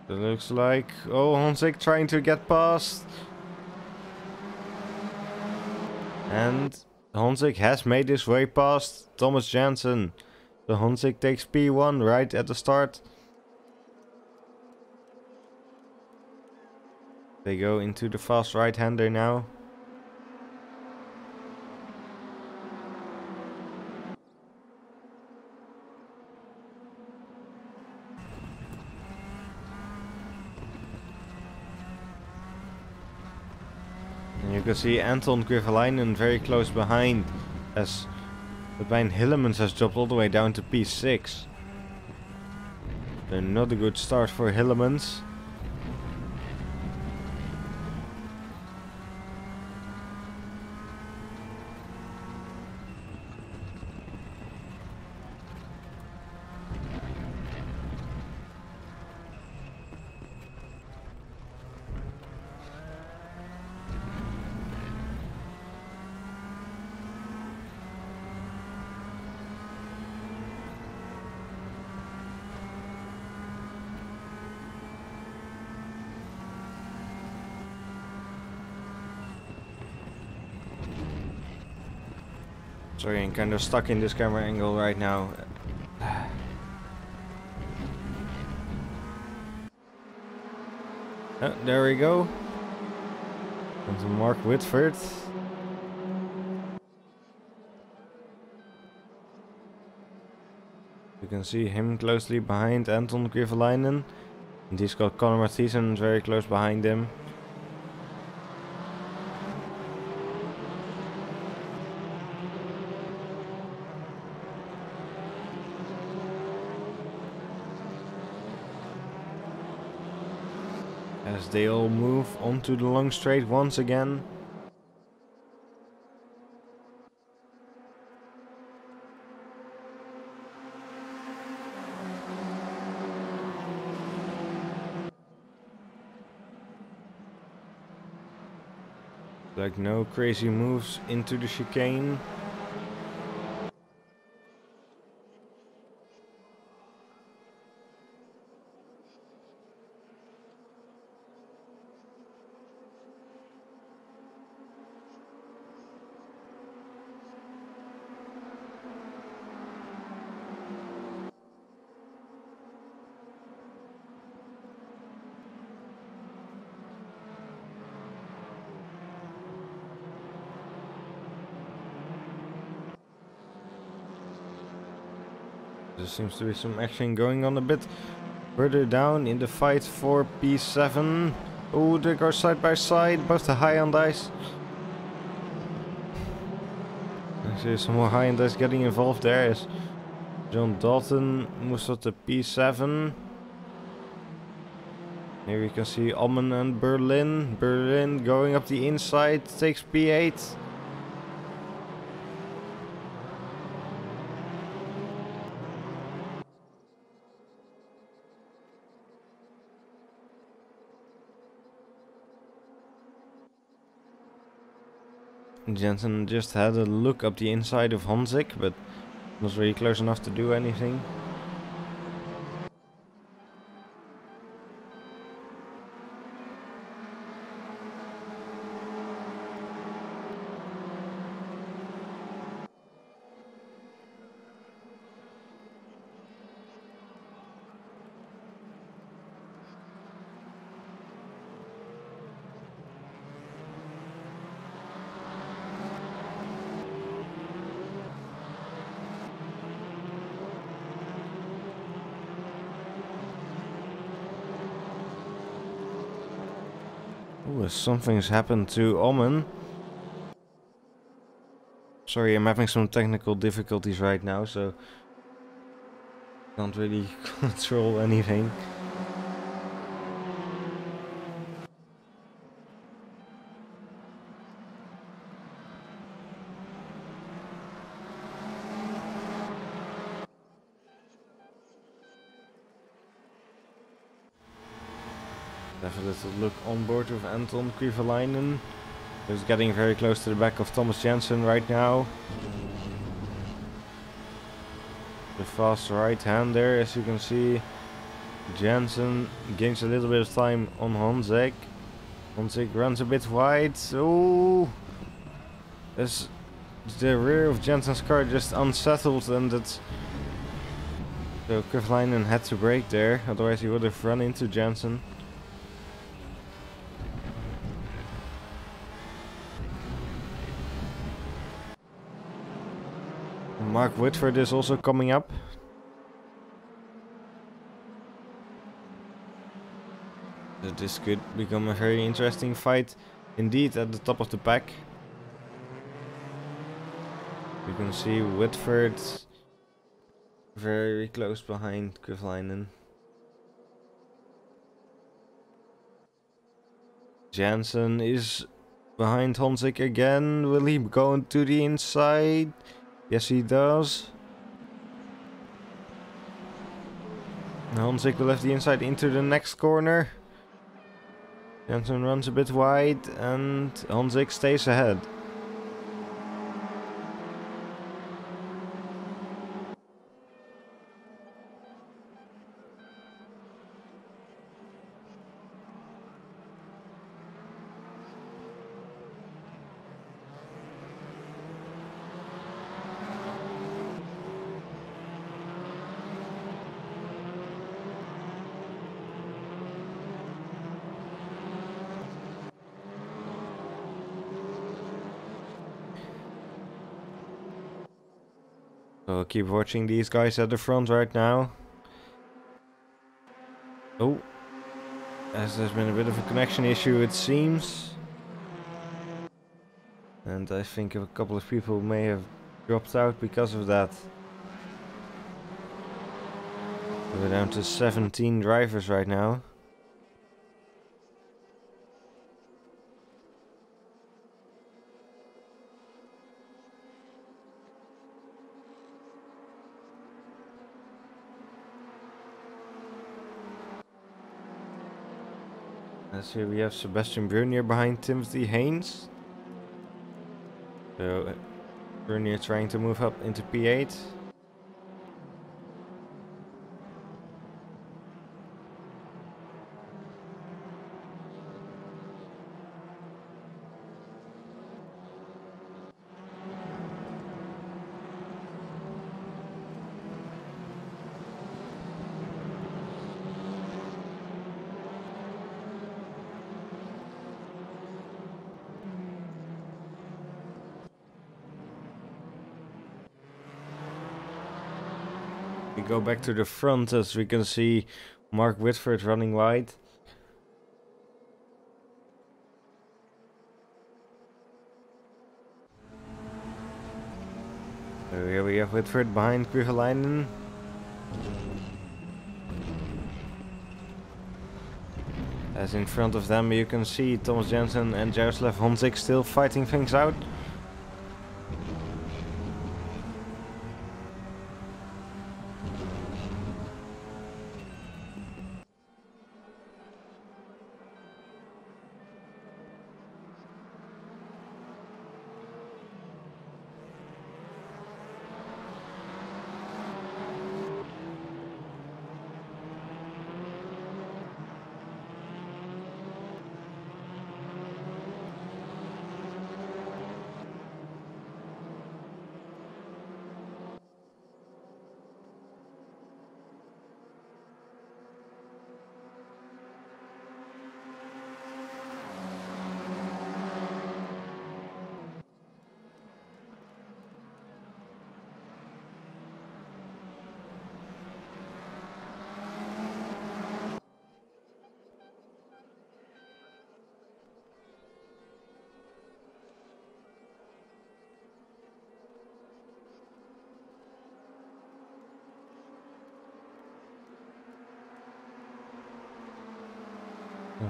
It looks like, oh, Honzik trying to get past. And Honzik has made his way past Thomas Jansen. So Honzik takes P1 right at the start. They go into the fast right-hander now. And you can see Anton Kovalainen very close behind, as Pepijn Hillemans has dropped all the way down to P6. So not a good start for Hillemans. Sorry, I'm kind of stuck in this camera angle right now. Oh, there we go. And to Mark Whitford. You can see him closely behind Anton Kovalainen. And he's got Conor Mathieson very close behind him. As they all move onto the long straight once again. Like no crazy moves into the chicane. There seems to be some action going on a bit further down in the fight for P7. Oh, they go side by side, both the high and ice. Actually, some more high and ice getting involved there as John Dalton moves up to P7. Here we can see Almen and Berlin. Berlin going up the inside, takes P8. Jensen just had a look up the inside of Honzik, but was really close enough to do anything. Ooh, something's happened to Omen. Sorry, I'm having some technical difficulties right now, so can't really control anything. Have a little look on board with Anton Krievelainen. He's getting very close to the back of Thomas Jensen right now. The fast right hand there, as you can see. Jensen gains a little bit of time on Honzik. Honzik runs a bit wide. Oh, as the rear of Jensen's car just unsettled, and that's so Krievelainen had to brake there, otherwise he would have run into Jensen. Mark Whitford is also coming up. So this could become a very interesting fight indeed at the top of the pack. You can see Whitford very close behind Krievelainen. Jansen is behind Honzik again. Will he go into the inside? Yes, he does. Honzik will have the inside into the next corner. Jansen runs a bit wide and Honzik stays ahead. So keep watching these guys at the front right now. Oh, as there's been a bit of a connection issue it seems. And I think a couple of people may have dropped out because of that. We're down to 17 drivers right now. As here we have Sebastian Brunier behind Timothy Haynes. So Bernier trying to move up into P8. We go back to the front as we can see Mark Whitford running wide. So here we have Whitford behind Kyöhäläinen. As in front of them you can see Thomas Jensen and Jaroslav Honzik still fighting things out.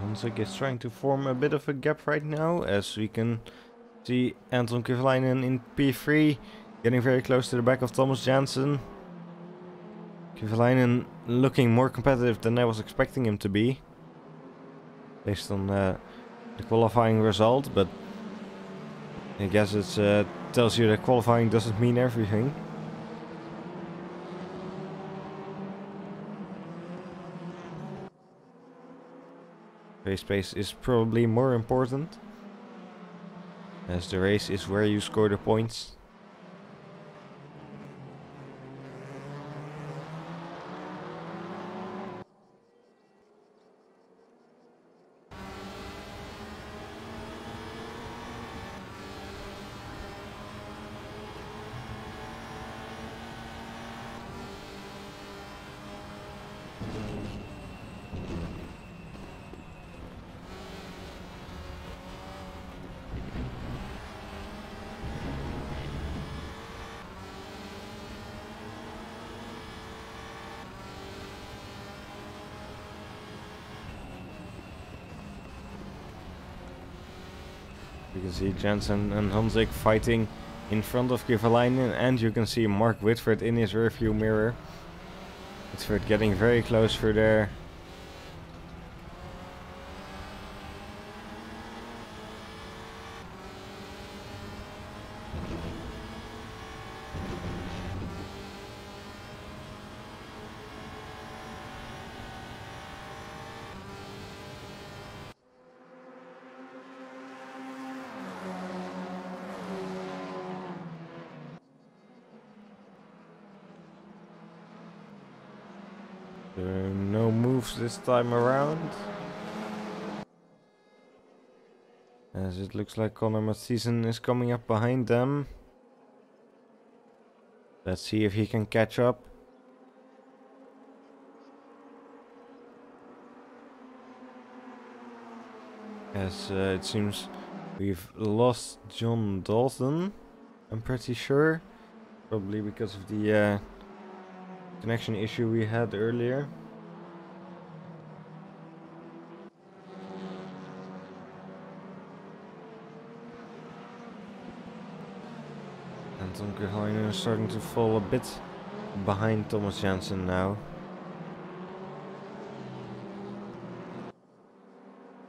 Honzik is trying to form a bit of a gap right now, as we can see Anton Kyöhäläinen in P3, getting very close to the back of Thomas Jansen. Kyöhäläinen looking more competitive than I was expecting him to be, based on the qualifying result, but I guess it tells you that qualifying doesn't mean everything. Race pace is probably more important, as the race is where you score the points. You can see Jensen and Honzik fighting in front of Kyöhäläinen, and you can see Mark Whitford in his rearview mirror. Whitford getting very close through there. No moves this time around, as it looks like Connor Mathieson is coming up behind them. Let's see if he can catch up. As it seems we've lost John Dalton, I'm pretty sure, probably because of the connection issue we had earlier. Anton Kyöhäläinen is starting to fall a bit behind Thomas Jansen now.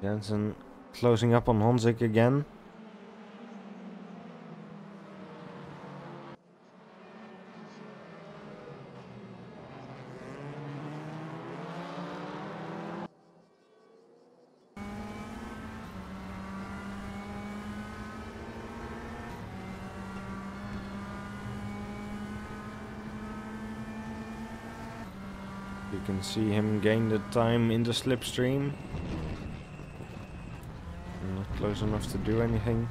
Jansen closing up on Honzik again. we can see him gain the time in the slipstream. Not close enough to do anything.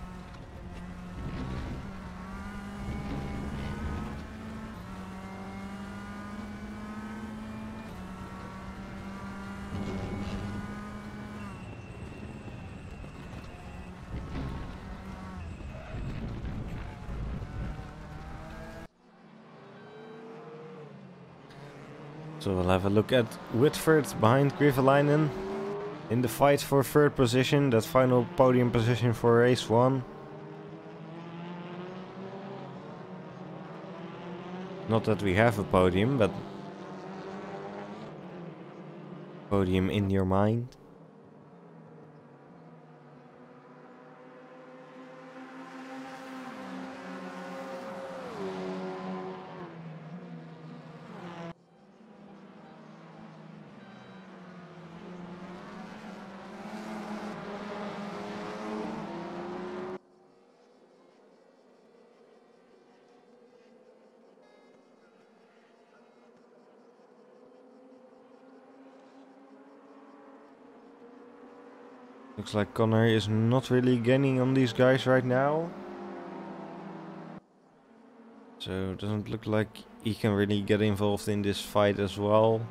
So we'll have a look at Whitford behind Grivelainen in the fight for third position, that final podium position for race 1. Not that we have a podium, but podium in your mind. Looks like Connor is not really gaining on these guys right now. So it doesn't look like he can really get involved in this fight as well.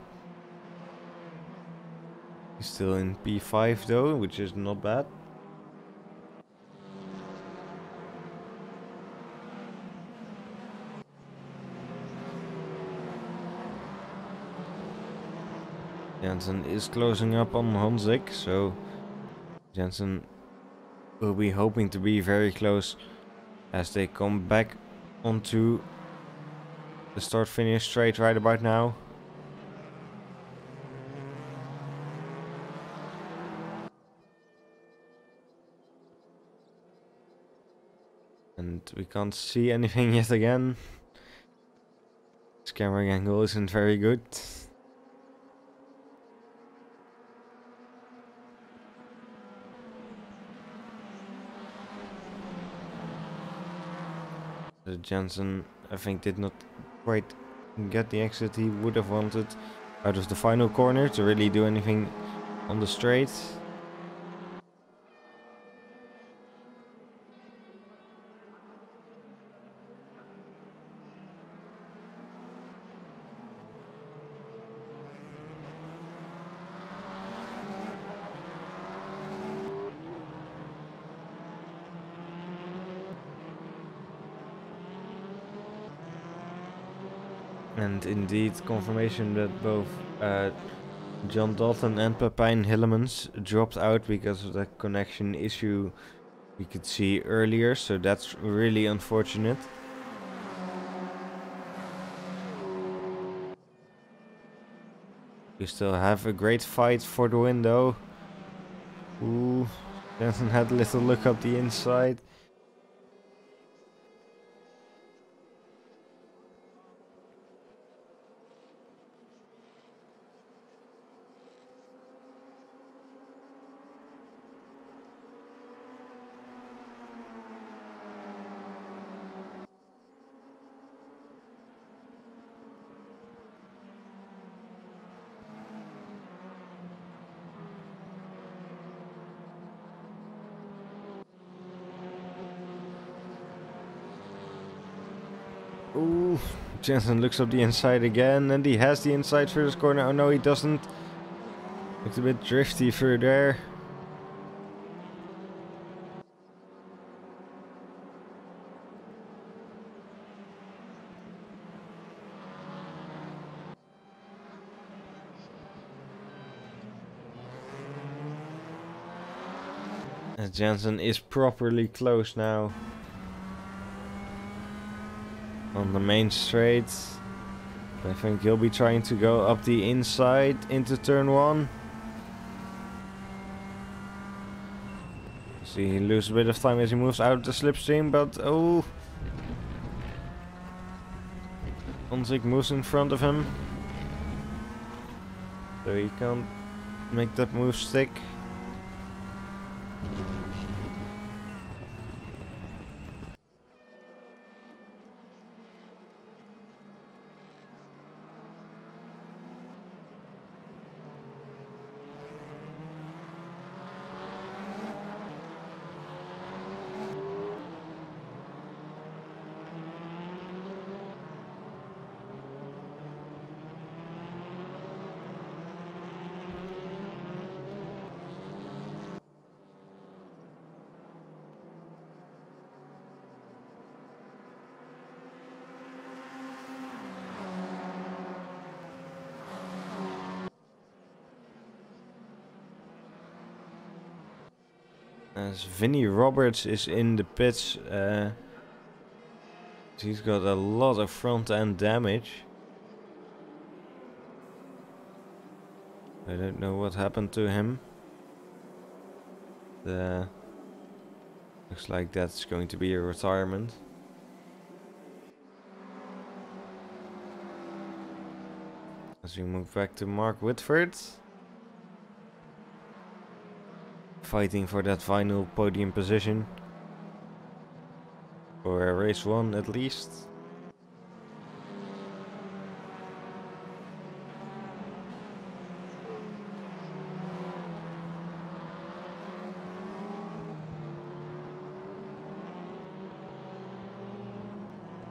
He's still in P5 though, which is not bad. Jansen is closing up on Honzik, so Jansen will be hoping to be very close as they come back onto the start-finish straight right about now. And we can't see anything yet again. This camera angle isn't very good. Jansen, I think, did not quite get the exit he would have wanted out of the final corner to really do anything on the straight. And indeed, confirmation that both John Dalton and Pepijn Hillemans dropped out because of the connection issue we could see earlier, so that's really unfortunate. We still have a great fight for the win though. Ooh, Jansen had a little look up the inside. Ooh, Jansen looks up the inside again, and he has the inside through this corner. Oh no, he doesn't. Looks a bit drifty through there. As Jansen is properly close now on the main straight. I think he'll be trying to go up the inside into turn 1. See, he loses a bit of time as he moves out of the slipstream, but oh, Honzik moves in front of him, so he can't make that move stick. As Vinnie Roberts is in the pits. He's got a lot of front end damage. I don't know what happened to him. Looks like that's going to be a retirement. As we move back to Mark Whitford. Fighting for that final podium position. For race 1 at least.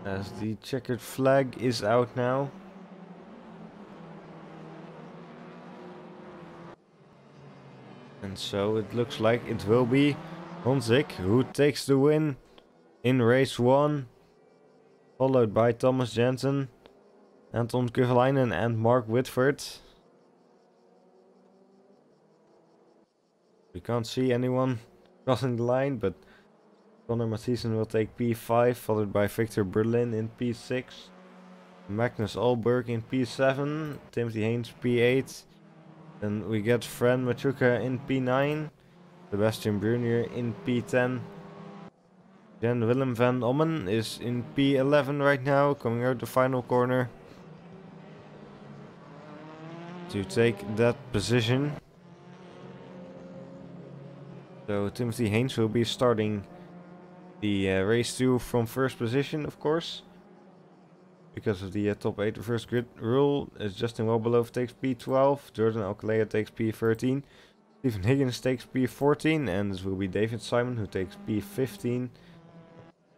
As the checkered flag is out now. And so it looks like it will be Honzik who takes the win in race 1. Followed by Thomas Jensen, Anton Kovalainen and Mark Whitford. We can't see anyone crossing the line, but Connor Mathieson will take P5, followed by Victor Berlin in P6. Magnus Alberg in P7, Timothy Haynes P8. Then we get Fran Machuca in P9, Sebastian Brunier in P10. Jan Willem van Ommen is in P11 right now, coming out the final corner to take that position. So Timothy Haynes will be starting the race 2 from first position, of course. Because of the top 8 reverse grid rule, as Justin Wobelov takes P12, Jordan Alcalea takes P13, Stephen Higgins takes P14, and this will be David Simon who takes P15,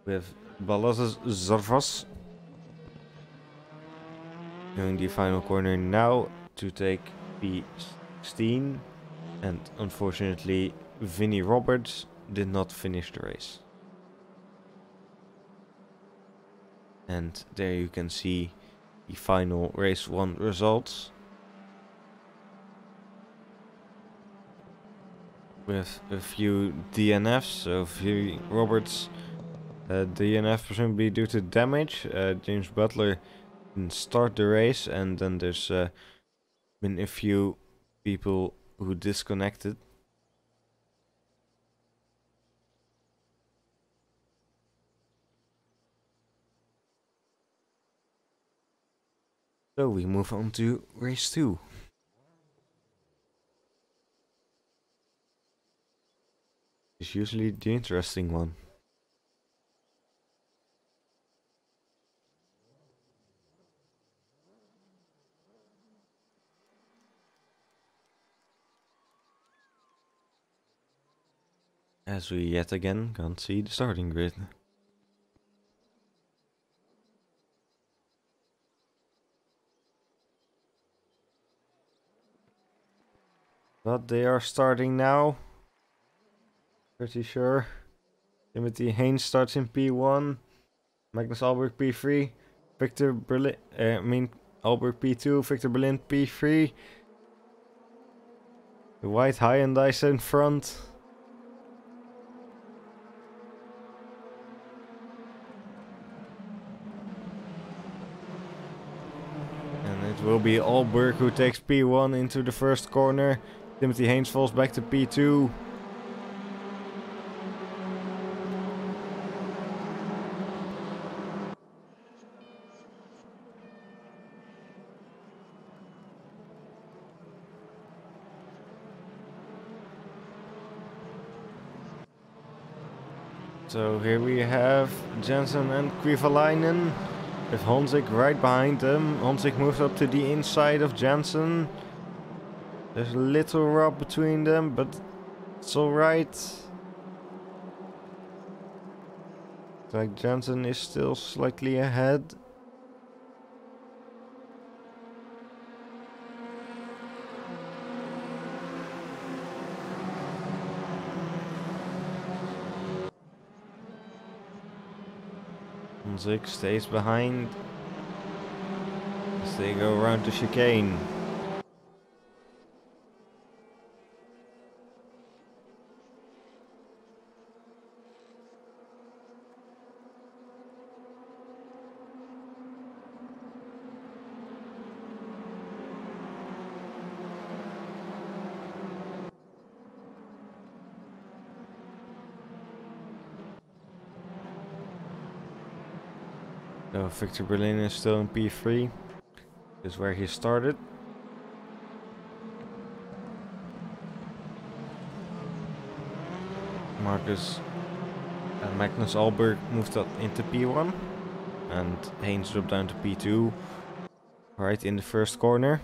with Balazs Zarvas doing the final corner now to take P16, and unfortunately Vinnie Roberts did not finish the race. And there you can see the final race 1 results. With a few DNFs, so Vinnie Roberts DNF presumably due to damage. James Butler didn't start the race, and then there's been a few people who disconnected. So we move on to race 2. It's usually the interesting one. As we yet again can't see the starting grid. But they are starting now. Pretty sure. Timothy Haynes starts in P1. Magnus Alberg P3. Victor Berlin, Alberg P2. Victor Berlin P3. The white Hyundai in front. And it will be Alberg who takes P1 into the first corner. Timothy Haynes falls back to P2. So here we have Jensen and Kovalainen with Honzik right behind them. Honzik moves up to the inside of Jensen. There's a little rub between them, but it's alright. Like Jensen is still slightly ahead. Honzik stays behind as they go around the chicane. So Victor Berlin is still in P3. This is where he started. Magnus Alberg moved up into P1. And Haynes dropped down to P2. Right in the first corner.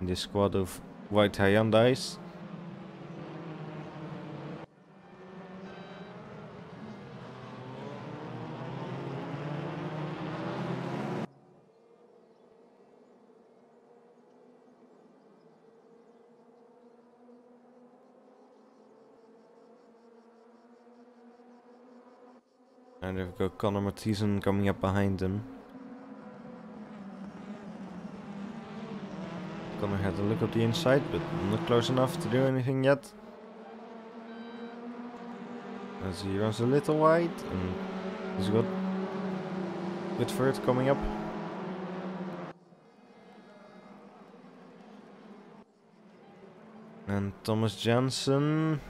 In this squad of white Hyundais. And there we go, Conor Mathieson coming up behind them. Conor had a look at the inside, but not close enough to do anything yet. As he runs a little wide, and he's got Whitford coming up. And Thomas Jansen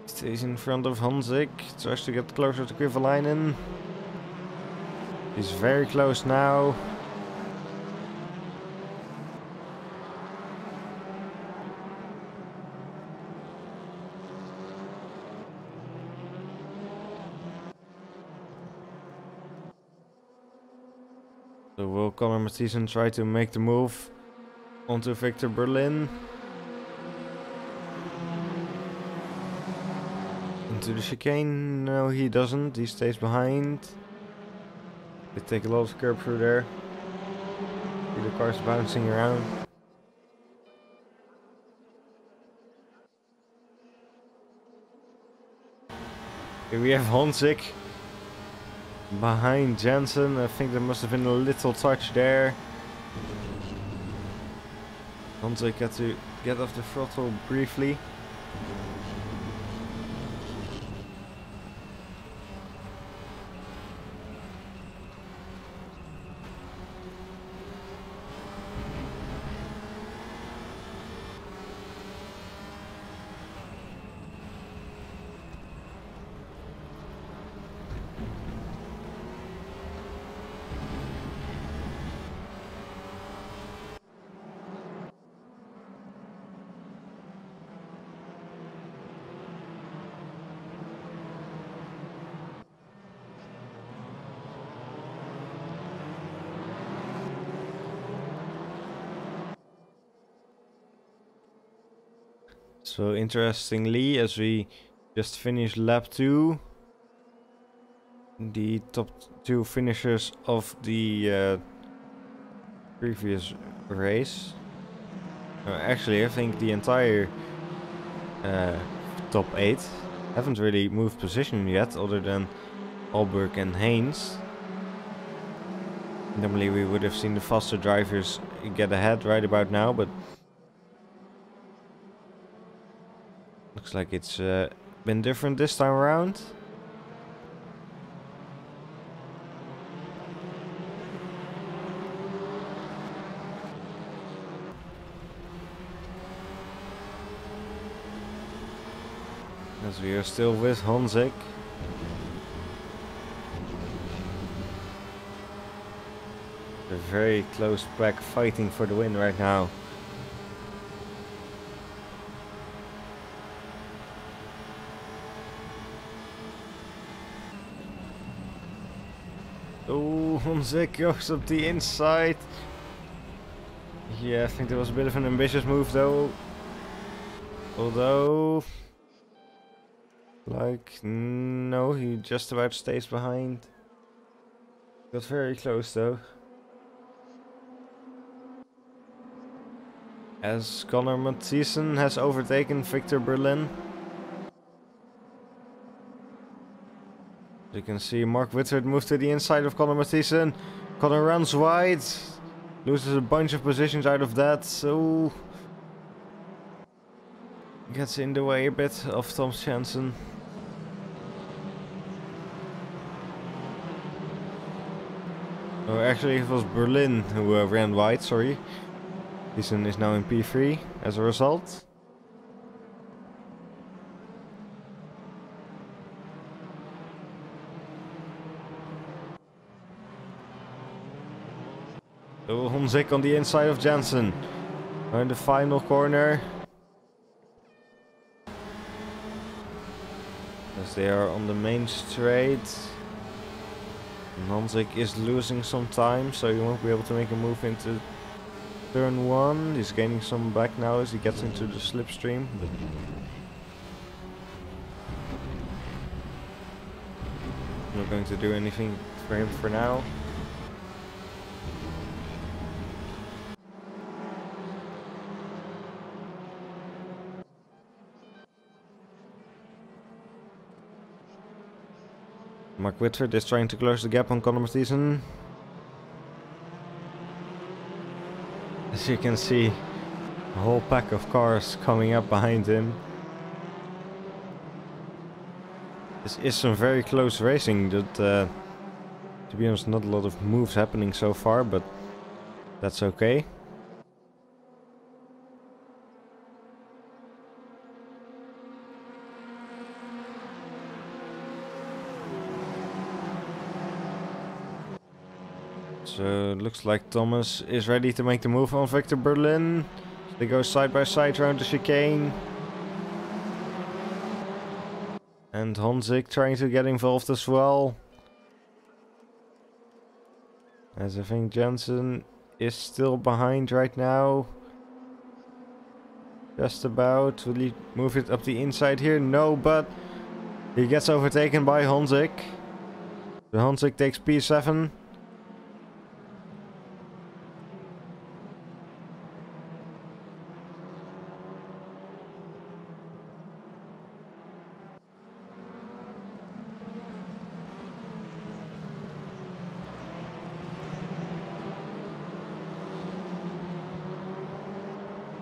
stays in front of Honzik, tries to get closer to Kovalainen. He's very close now. So will Conor Mathieson try to make the move onto Victor Berlin? Into the chicane? No, he doesn't. He stays behind. They take a lot of curb through there. See the cars bouncing around. Here we have Honzik behind Jansen. I think there must have been a little touch there. Honzik had to get off the throttle briefly. So interestingly, as we just finished lap 2, the top 2 finishers of the previous race, actually I think the entire top 8 haven't really moved position yet, other than Alberg and Haynes. Normally we would have seen the faster drivers get ahead right about now, but looks like it's been different this time around. As we are still with Honzik. They're very close back, fighting for the win right now. Oh, Honzik goes up the inside. Yeah, I think that was a bit of an ambitious move though. Although, like, no, he just about stays behind. Got very close though. As Conor Mathieson has overtaken Victor Berlin. You can see Mark Whitford move to the inside of Conor Mathieson. Conor runs wide. Loses a bunch of positions out of that, so gets in the way a bit of Thomas Jansen. Oh, actually it was Berlin who ran wide, sorry. Mathieson is now in P3 as a result. So Honzik on the inside of Jansen. We're in the final corner. As they are on the main straight. And Honzik is losing some time, so he won't be able to make a move into turn 1. He's gaining some back now as he gets into the slipstream. But not going to do anything for him for now. Mark Whitford is trying to close the gap on Conor Mathieson. As you can see, a whole pack of cars coming up behind him. This is some very close racing. That, to be honest, not a lot of moves happening so far, but that's okay. So looks like Thomas is ready to make the move on Victor Berlin. They go side by side around the chicane. And Honzik trying to get involved as well. As I think Jansen is still behind right now. Just about. Will he move it up the inside here? No, but he gets overtaken by Honzik. The Honzik takes P7.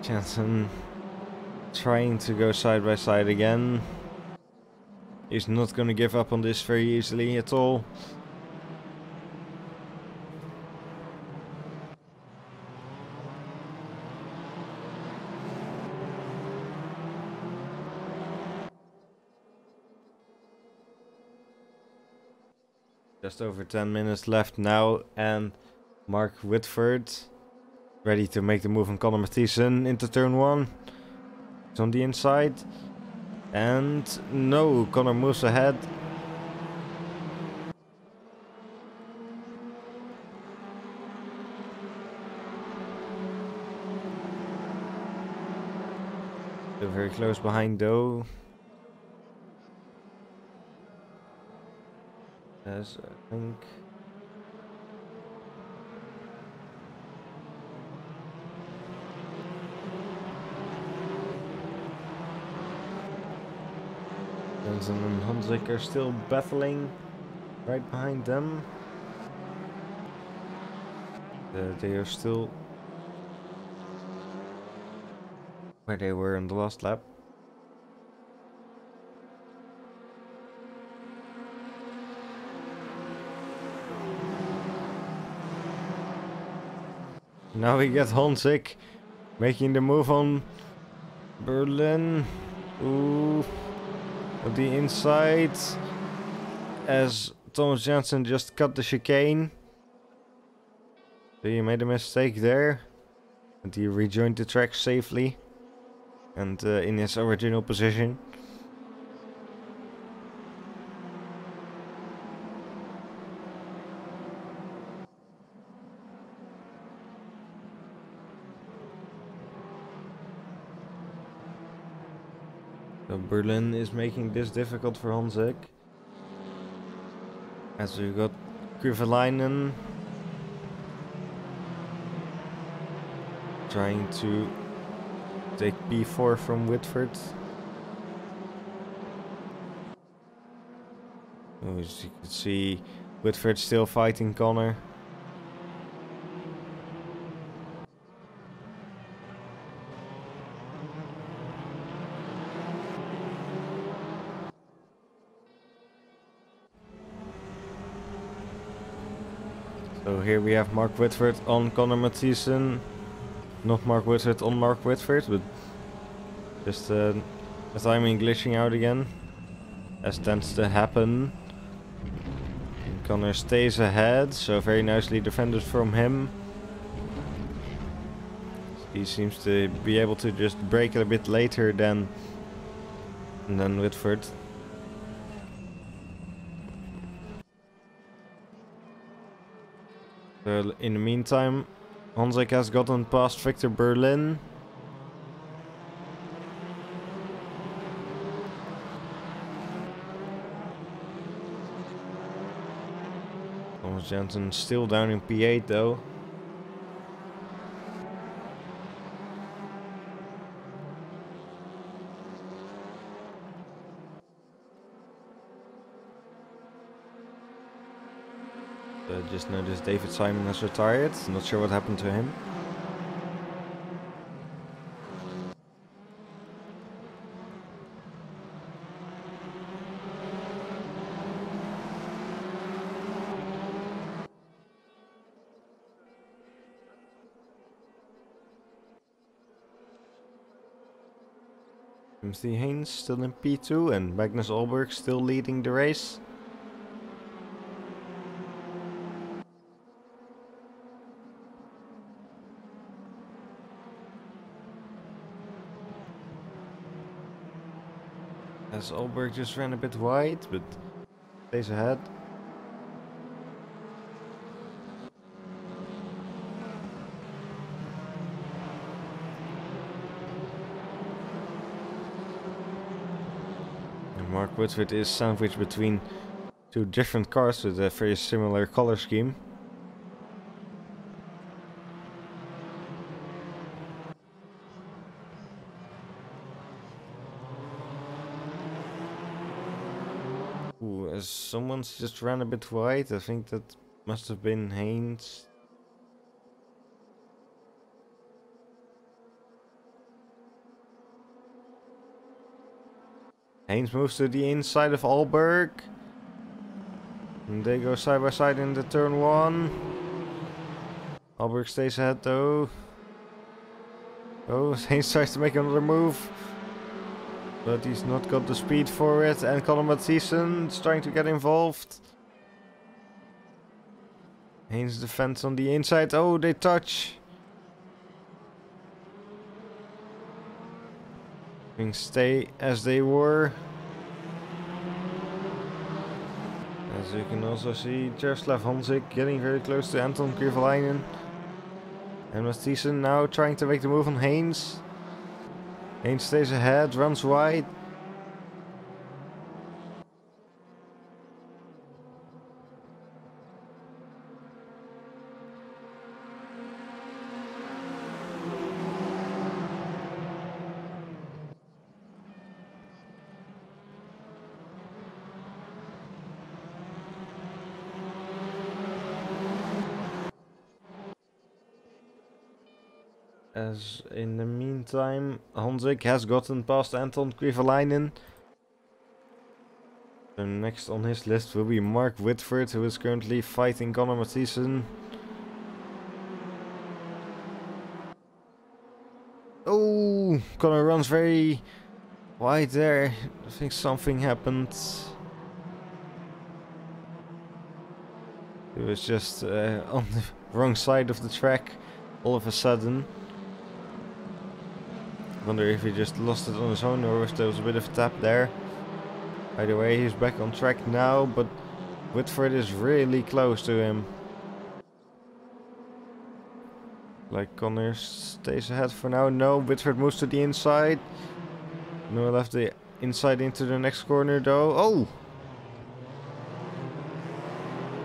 Jansen trying to go side by side again. He's not going to give up on this very easily at all. Just over 10 minutes left now, and Mark Whitford ready to make the move on Conor Mathieson into turn 1. It's on the inside. And no, Conor moves ahead. Still very close behind though. As I think. Jansen and Honzik are still battling right behind them. They are still where they were in the last lap. Now we get Honzik making the move on Berlin. Ooh. On the inside, as Thomas Jansen just cut the chicane. So he made a mistake there. And he rejoined the track safely. And in his original position. So Berlin is making this difficult for Honzik. As we got Kyvelainen trying to take P4 from Whitford. Oh, as you can see, Whitford still fighting Conor. So here we have Mark Whitford on Conor Mathieson. Not Mark Whitford on Mark Whitford, but just the timing glitching out again, as tends to happen. And Conor stays ahead, so very nicely defended from him. He seems to be able to just brake a bit later than Whitford. So in the meantime, Honzik has gotten past Victor Berlin. Thomas Jansen still down in P8 though. Just noticed David Simon has retired. Not sure what happened to him. Timothy Haynes still in P2 and Magnus Olberg still leading the race. As Olberg just ran a bit wide, but stays ahead. And Mark Whitford is sandwiched between two different cars with a very similar color scheme. Someone's just ran a bit wide. I think that must have been Haynes. Haynes moves to the inside of Olberg. And they go side by side in the turn 1. Olberg stays ahead though. Oh, Haynes tries to make another move. But he's not got the speed for it, and Colin Mathieson is trying to get involved. Haynes defends on the inside. Oh, they touch. Things stay as they were. As you can also see, Jaroslav Honzik getting very close to Anton Krievelainen. And Mathieson now trying to make the move on Haynes. Haynes stays ahead, runs wide. As in the meantime, Honzik has gotten past Anton Krievelainen. So next on his list will be Mark Whitford, who is currently fighting Conor Mathieson. Oh, Conor runs very wide there. I think something happened. He was just on the wrong side of the track all of a sudden. Wonder if he just lost it on his own or if there was a bit of a tap there. Either way, he's back on track now, but Whitford is really close to him. Like Connor stays ahead for now. No, Whitford moves to the inside. No, left the inside into the next corner though. Oh!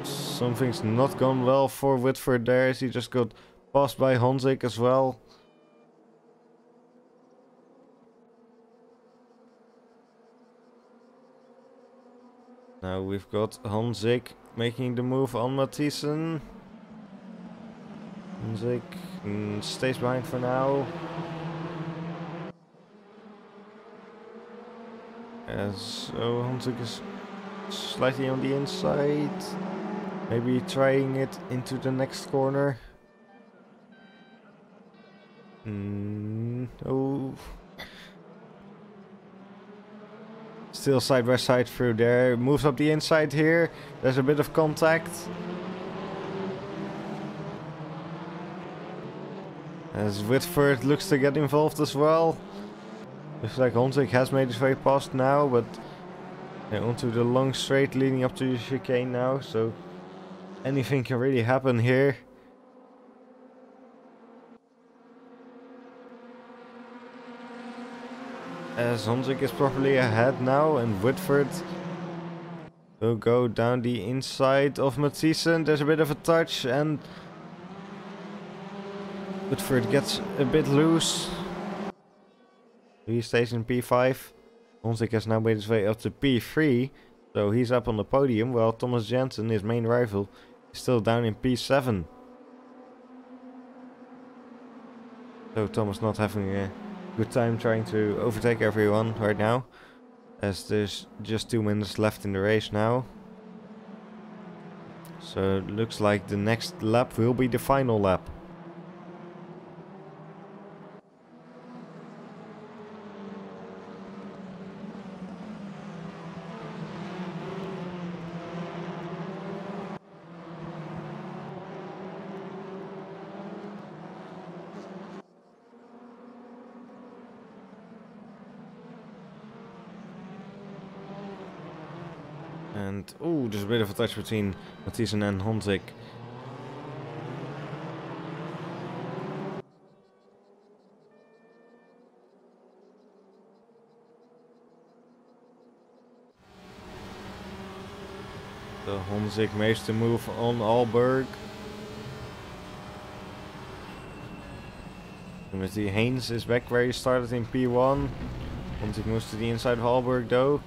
Something's not gone well for Whitford there, as he just got passed by Honzik as well. Now we've got Honzik making the move on Mathieson. Honzik stays behind for now. As Honzik is slightly on the inside. Maybe trying it into the next corner. Oh. Still side by side through there. Moves up the inside here. There's a bit of contact. As Whitford looks to get involved as well. Looks like Honzik has made his way past now, but they're onto the long straight leading up to the chicane now, so anything can really happen here. As Honzik is properly ahead now, and Whitford will go down the inside of Matthiessen. There's a bit of a touch, and Whitford gets a bit loose. He stays in P5. Honzik has now made his way up to P3, so he's up on the podium, while Thomas Jansen, his main rival, is still down in P7. So Thomas not having a good time trying to overtake everyone right now, as there's just 2 minutes left in the race now. So it looks like the next lap will be the final lap. And, ooh, there's a bit of a touch between Matthiessen and Honzik. So Honzik makes the move on Alberg. Timothy Haynes is back where he started in P1. Honzik moves to the inside of Alberg though.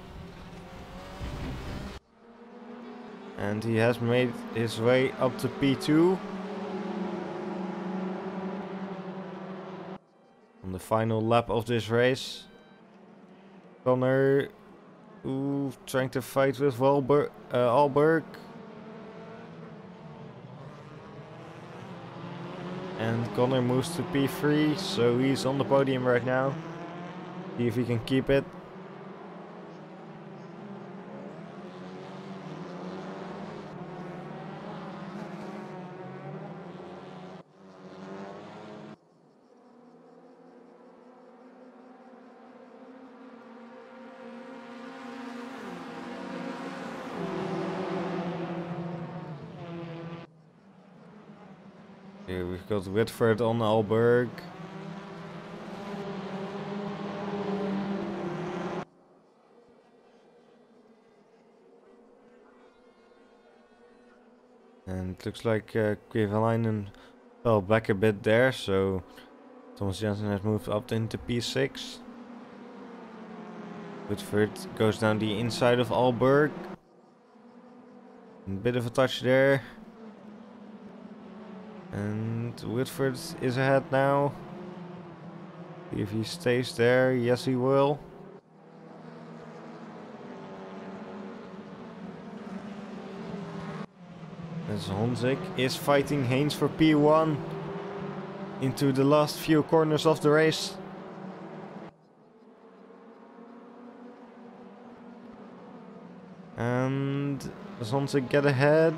And he has made his way up to P2. On the final lap of this race. Connor, trying to fight with Alberg. And Connor moves to P3, so he's on the podium right now. See if he can keep it. Here we've got Whitford on Alberg. And it looks like Quievalainen fell back a bit there, so Thomas Jansen has moved up into P6. Whitford goes down the inside of Alberg. A bit of a touch there. And Whitford is ahead now. See if he stays there. Yes, he will. As Honzik is fighting Haynes for P1 into the last few corners of the race. And does Honzik get ahead?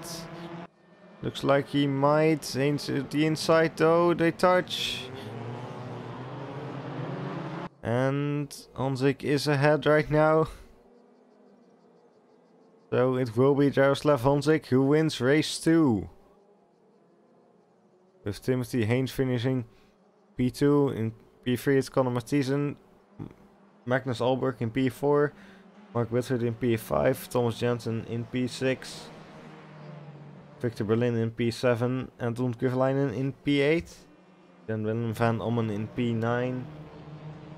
Looks like he might. Haynes at the inside though, they touch. And Honzik is ahead right now. So it will be Jaroslav Honzik who wins race 2. With Timothy Haynes finishing P2. In P3 it's Conor Matthiessen. Magnus Alberg in P4. Mark Whitford in P5. Thomas Jansen in P6. Victor Berlin in P7. Anton Quievalainen in P8. Then Willem van Ommen in P9.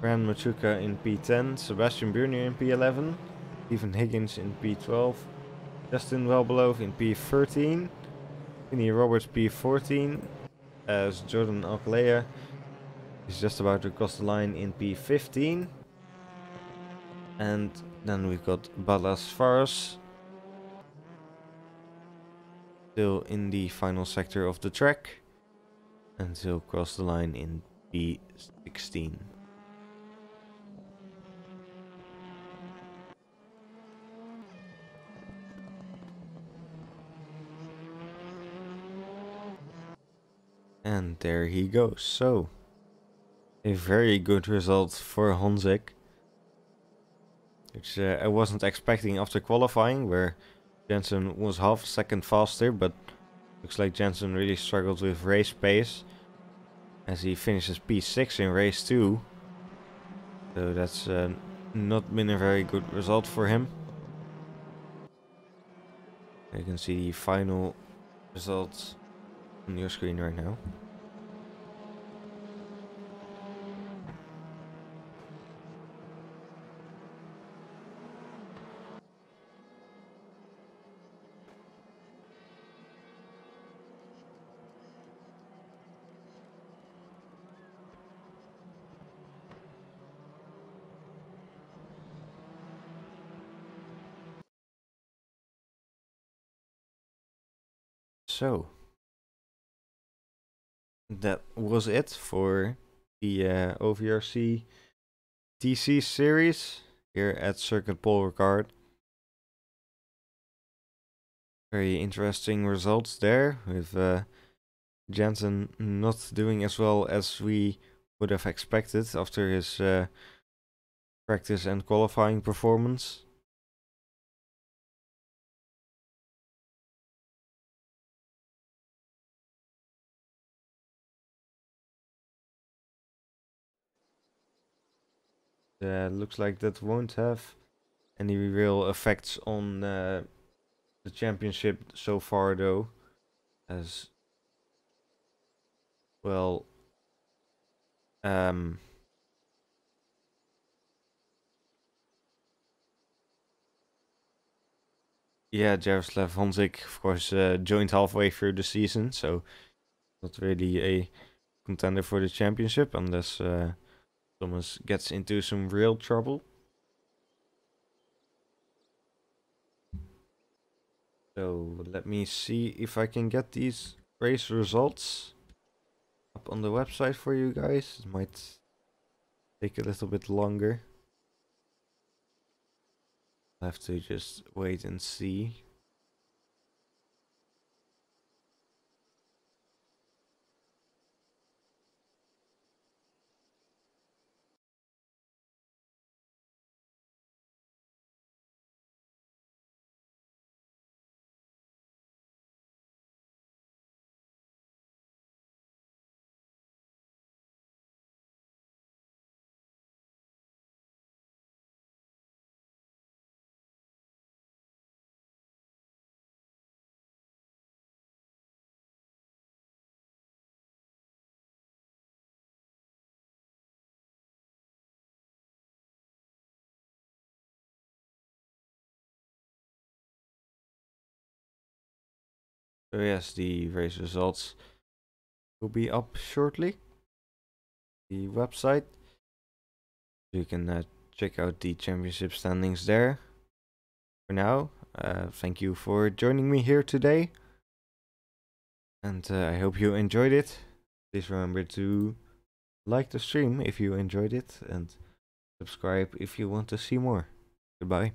Bran Machuca in P10. Sebastian Burnier in P11. Stephen Higgins in P12, Justin Wellbelow in P13, Vinnie Roberts P14, as Jordan Alcalea is just about to cross the line in P15. And then we've got Balazs Faros still in the final sector of the track and he'll cross the line in P16. And there he goes. So A very good result for Honzik, which I wasn't expecting after qualifying, where Jensen was half a second faster, but looks like Jensen really struggled with race pace as he finishes P6 in race 2. So that's not been a very good result for him. You can see the final results on your screen right now. So that was it for the OVRC TC series here at Circuit Paul Ricard. Very interesting results there, with Jensen not doing as well as we would have expected after his practice and qualifying performance. Looks like that won't have any real effects on the championship so far, though, as well. Yeah, Jaroslav Honzik, of course, joined halfway through the season, so not really a contender for the championship unless Thomas gets into some real trouble. So let me see if I can get these race results up on the website for you guys. It might take a little bit longer. I'll have to just wait and see. So yes, the race results will be up shortly. The website. You can check out the championship standings there. For now, thank you for joining me here today. And I hope you enjoyed it. Please remember to like the stream if you enjoyed it and subscribe if you want to see more. Goodbye.